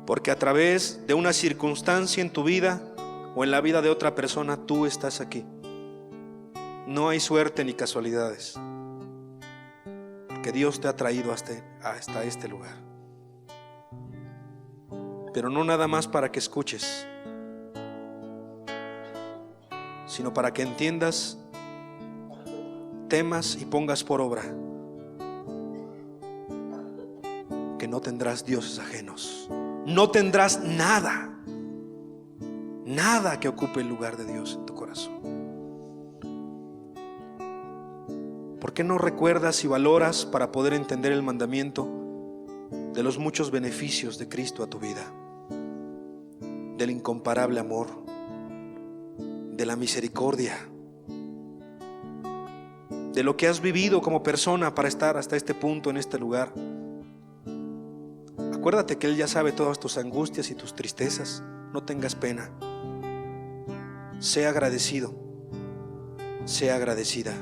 Porque a través de una circunstancia en tu vida o en la vida de otra persona, tú estás aquí. No hay suerte ni casualidades, porque Dios te ha traído hasta este lugar. Pero no nada más para que escuches, sino para que entiendas, temas y pongas por obra que no tendrás dioses ajenos. No tendrás nada que ocupe el lugar de Dios en tu corazón. ¿Por qué no recuerdas y valoras para poder entender el mandamiento de los muchos beneficios de Cristo a tu vida? Del incomparable amor, de la misericordia, de lo que has vivido como persona para estar hasta este punto en este lugar. Acuérdate que Él ya sabe todas tus angustias y tus tristezas. No tengas pena. Sea agradecido, sea agradecida.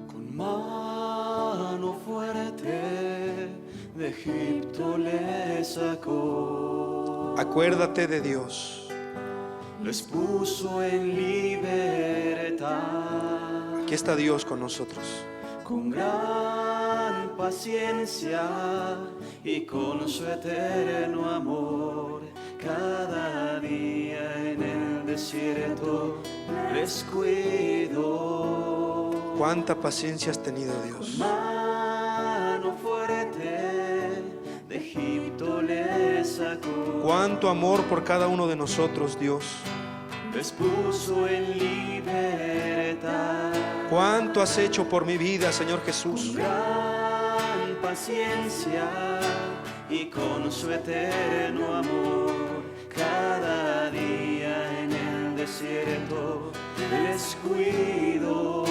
Con mano fuerte de Egipto le sacó. Acuérdate de Dios. Les puso en libertad. Aquí está Dios con nosotros. Con gran paciencia y con su eterno amor, cada día en el desierto les cuidó. ¿Cuánta paciencia has tenido, Dios? Mano fuerte de Egipto le sacó. Cuánto amor por cada uno de nosotros, Dios. Les puso en libertad. Cuánto has hecho por mi vida, Señor Jesús. Con gran paciencia y con su eterno amor, cada día en el desierto les cuidó.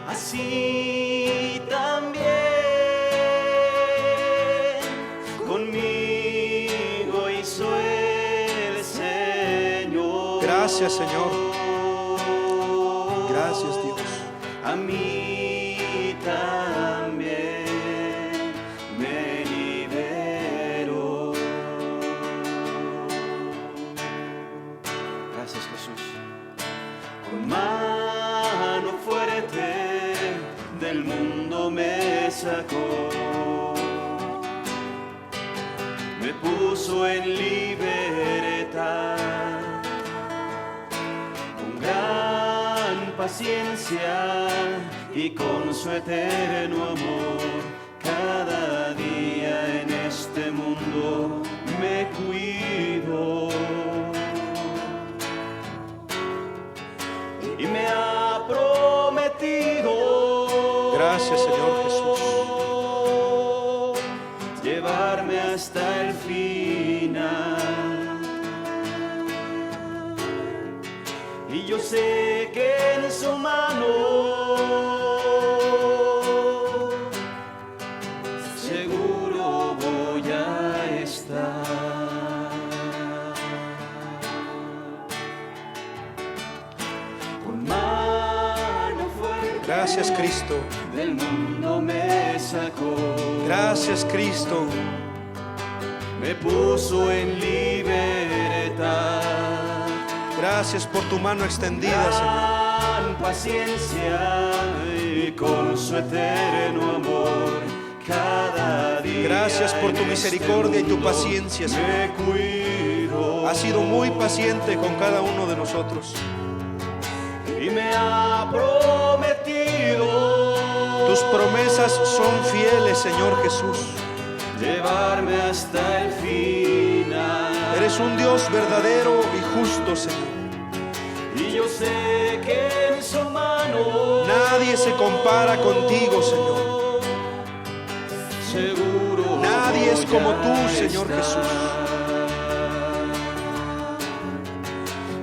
Así también conmigo hizo el Señor. Gracias, Señor. Gracias, Dios. A mí también me liberó. Gracias, Jesús. Con mano fuerte del mundo me sacó. Me puso en libertad. Con gran paciencia y con su eterno amor, cada día en este mundo me cuido. Y me ha prometido. Gracias, Señor Jesús. Llevarme hasta el final. Y yo sé que en su mano seguro voy a estar. Con mano fuerte. Gracias, Cristo. Del mundo me sacó. Gracias, Cristo. Me puso en libertad. Gracias por tu mano extendida, Señor. Gran paciencia y con su eterno amor, cada día. Gracias por tu en este misericordia y tu mundo paciencia, Señor. me cuido. Has sido muy paciente con cada uno de nosotros. Y me ha prometido Tus promesas son fieles, Señor Jesús. llevarme hasta el final. Eres un Dios verdadero y justo, Señor. Y yo sé que en su mano Nadie se compara contigo, Señor. seguro Nadie es como tú, voy a Señor estar. Jesús.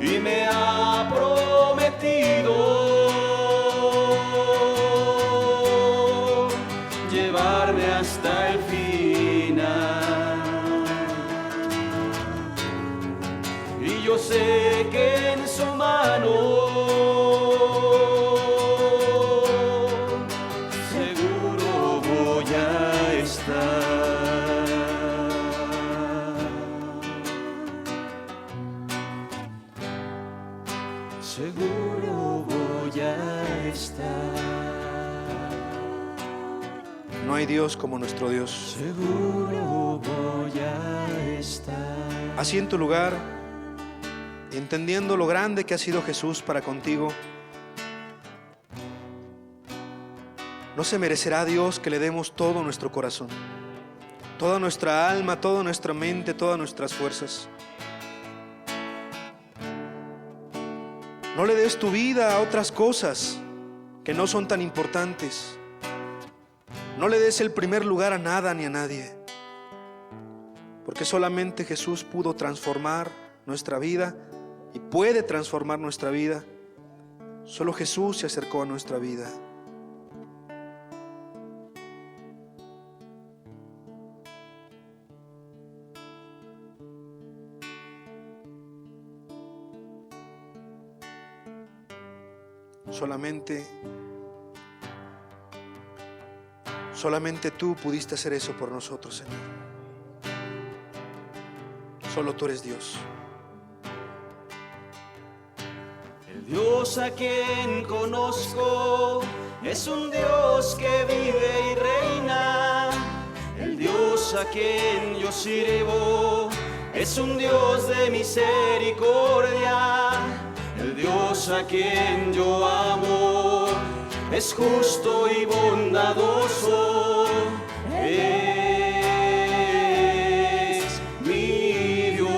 Y me ha prometido llevarme hasta el final. Y yo sé que en su mano seguro voy a estar. Seguro voy a estar. No hay Dios como nuestro Dios. Seguro voy a estar. Así en tu lugar, entendiendo lo grande que ha sido Jesús para contigo, ¿no se merecerá Dios que le demos todo nuestro corazón, toda nuestra alma, toda nuestra mente, todas nuestras fuerzas? No le des tu vida a otras cosas que no son tan importantes. No le des el primer lugar a nada ni a nadie, porque solamente Jesús pudo transformar nuestra vida y puede transformar nuestra vida. Solo Jesús se acercó a nuestra vida. Solamente tú pudiste hacer eso por nosotros, Señor. Solo tú eres Dios. El Dios a quien conozco es un Dios que vive y reina. El Dios a quien yo sirvo es un Dios de misericordia. El Dios a quien yo amo es justo y bondadoso. Es mi Dios.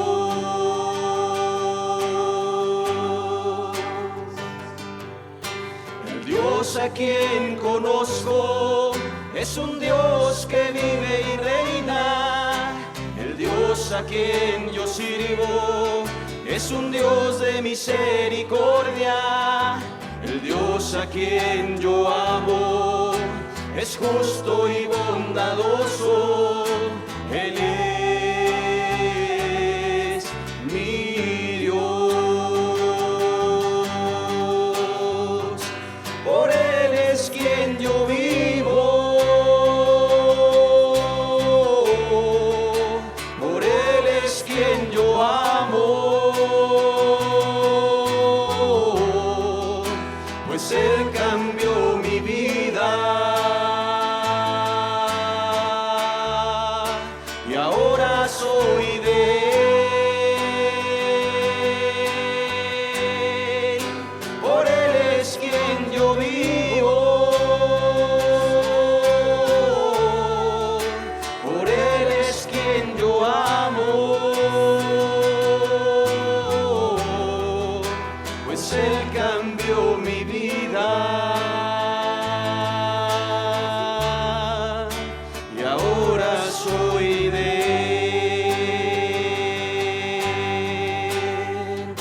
El Dios a quien conozco es un Dios que vive y reina. El Dios a quien yo sirvo es un Dios de misericordia. El Dios a quien yo amo es justo y bondadoso. Él es mi Dios. Por Él es quien yo vivo. Por Él es quien yo amo. Pues Él cambió mi vida y ahora soy de Él. Por Él es quien yo vivo. Por Él es quien yo amo. Pues Él cambió mi vida y ahora soy de Él.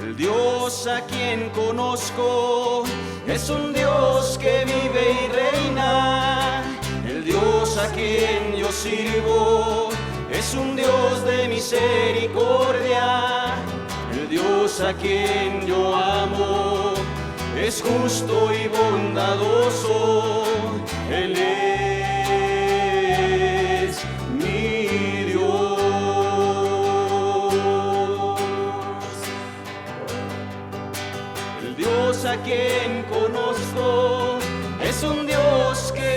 El Dios a quien conozco es un Dios que vive y reina. El Dios a quien yo sirvo es un Dios de misericordia. El Dios a quien yo amo es justo y bondadoso. Él es mi Dios. El Dios a quien conozco es un Dios que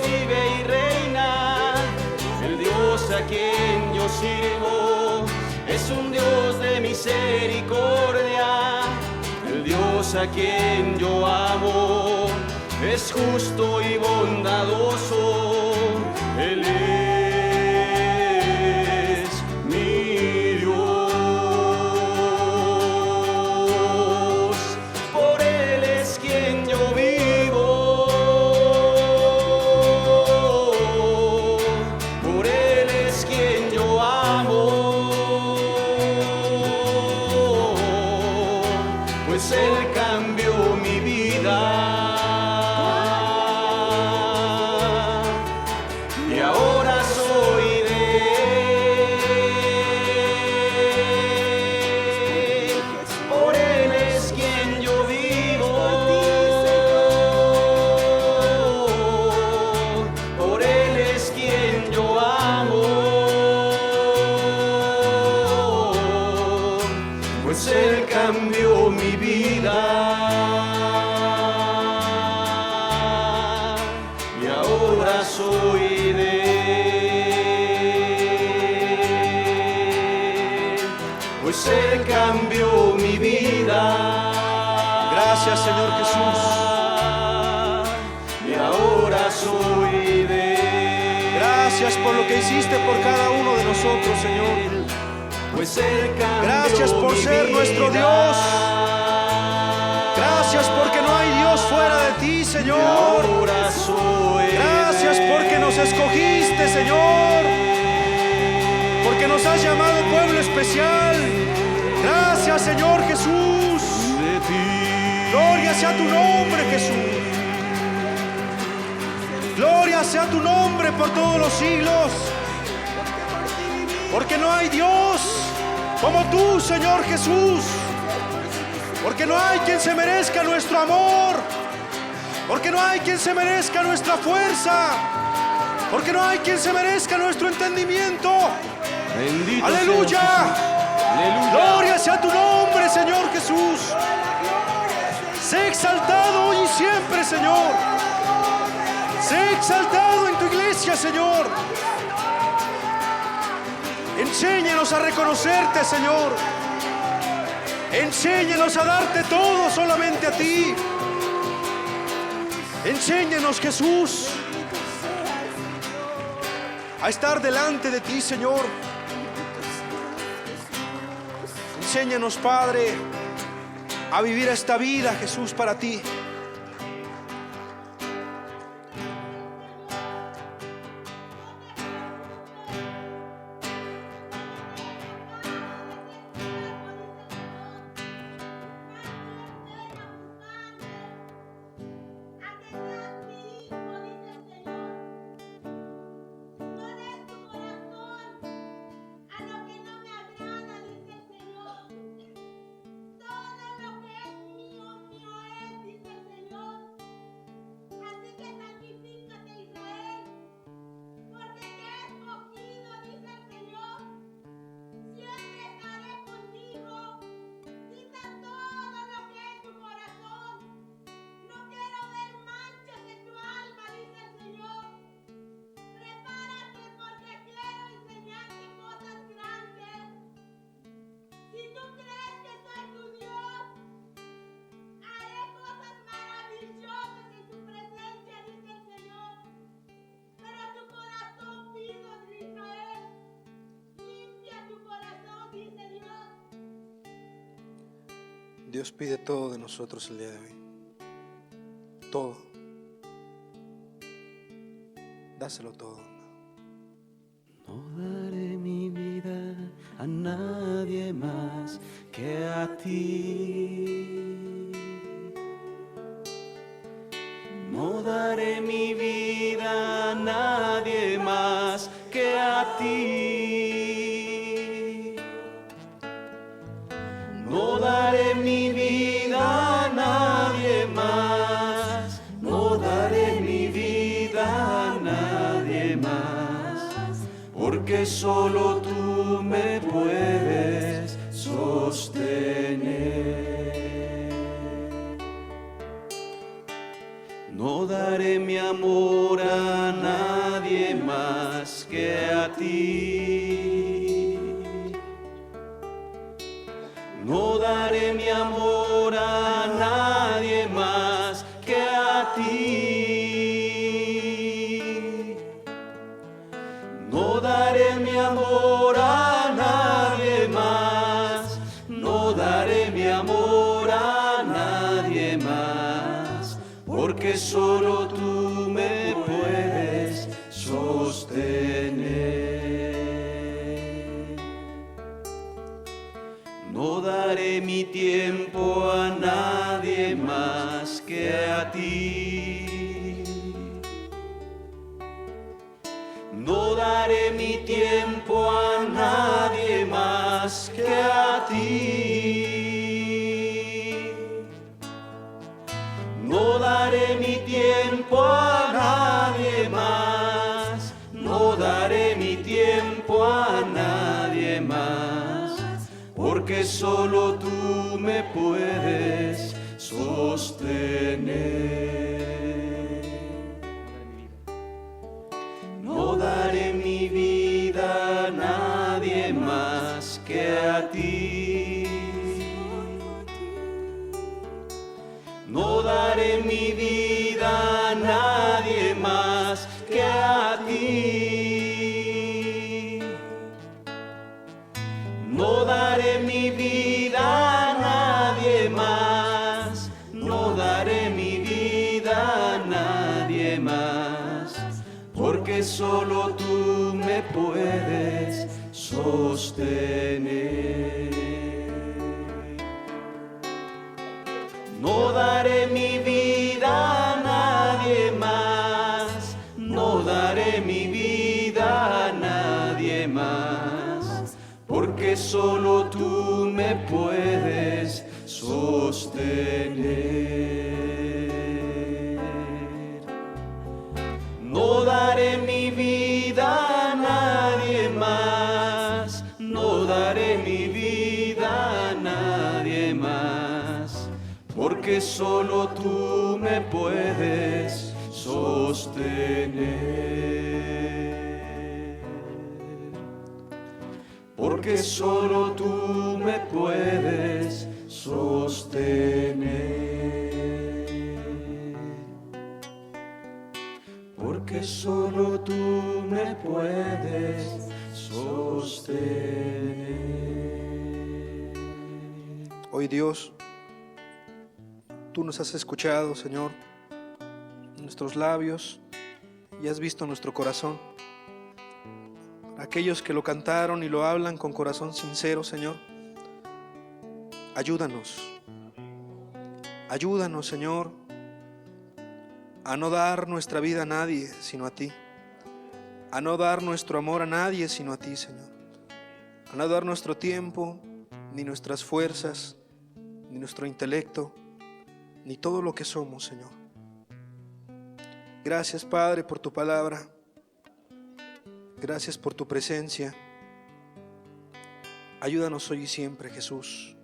a quien yo amo es justo y bondadoso. Él es mi Dios. Por Él es quien yo vivo. Por Él es quien yo amo. Pues Él cambió mi vida. Y ahora soy de Él. Por Él es quien yo vivo. Por Él es quien yo amo. Pues Él cambió mi vida. Y ahora soy de Él. Pues Él cambió mi vida. Gracias, Señor Jesús. Y ahora soy de Él. Gracias por lo que hiciste por cada uno de nosotros, Señor. Pues Él cambió Gracias por mi ser nuestro vida. Dios. Gracias porque no hay Dios fuera de ti, Y Señor. ahora soy Gracias de porque nos escogiste, Señor. Porque nos has llamado pueblo especial. Gracias, Señor Jesús. de ti. Gloria sea tu nombre, Jesús. Gloria sea tu nombre por todos los siglos. Porque no hay Dios como tú, Señor Jesús. Porque no hay quien se merezca nuestro amor. Porque no hay quien se merezca nuestra fuerza. Porque no hay quien se merezca nuestro entendimiento. Bendito ¡Aleluya! sea Jesús. Aleluya. Gloria sea tu nombre, Señor Jesús. Sé exaltado hoy y siempre, Señor. Sé exaltado en tu iglesia, Señor. Enséñanos a reconocerte, Señor. Enséñanos a darte todo solamente a ti. Enséñanos, Jesús, a estar delante de ti, Señor. Enséñanos, Padre, a vivir esta vida, Jesús, para ti. Dios pide todo de nosotros el día de hoy. Todo. Dáselo todo. No daré mi vida a nadie más que a ti. No daré mi vida a nadie más que a ti. No daré mi vida a nadie más. No daré mi vida a nadie más. Porque solo tú me puedes sostener. No daré mi amor a nadie más que a ti. No daré mi amor a nadie porque solo tú me puedes sostener. No daré mi tiempo a nadie más que a ti. No daré mi tiempo a nadie más que a ti. No daré mi tiempo a nadie más. No daré mi tiempo a nadie más. Porque solo tú me puedes sostener. No daré mi vida a nadie más que a ti. No daré mi vida a nadie más que a ti. No daré mi vida a nadie más. No daré mi vida a nadie más. Porque solo tú me puedes sostener. No daré mi vida a nadie más. No daré mi vida a nadie más. Porque solo tú me puedes sostener. No daré mi vida a nadie más. No daré mi vida a nadie más. Porque solo tú me puedes sostener. Porque solo tú me puedes sostener. Porque solo tú me puedes sostener. Hoy, Dios, tú nos has escuchado, Señor, nuestros labios, y has visto nuestro corazón. Aquellos que lo cantaron y lo hablan con corazón sincero, Señor, ayúdanos. Ayúdanos, Señor, a no dar nuestra vida a nadie sino a ti. A no dar nuestro amor a nadie sino a ti, Señor. A no dar nuestro tiempo, ni nuestras fuerzas, ni nuestro intelecto, ni todo lo que somos, Señor. Gracias, Padre, por tu palabra. Gracias por tu presencia. Ayúdanos hoy y siempre, Jesús,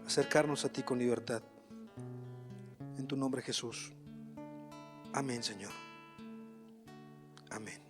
a acercarnos a ti con libertad. En tu nombre, Jesús. Amén, Señor. Amén.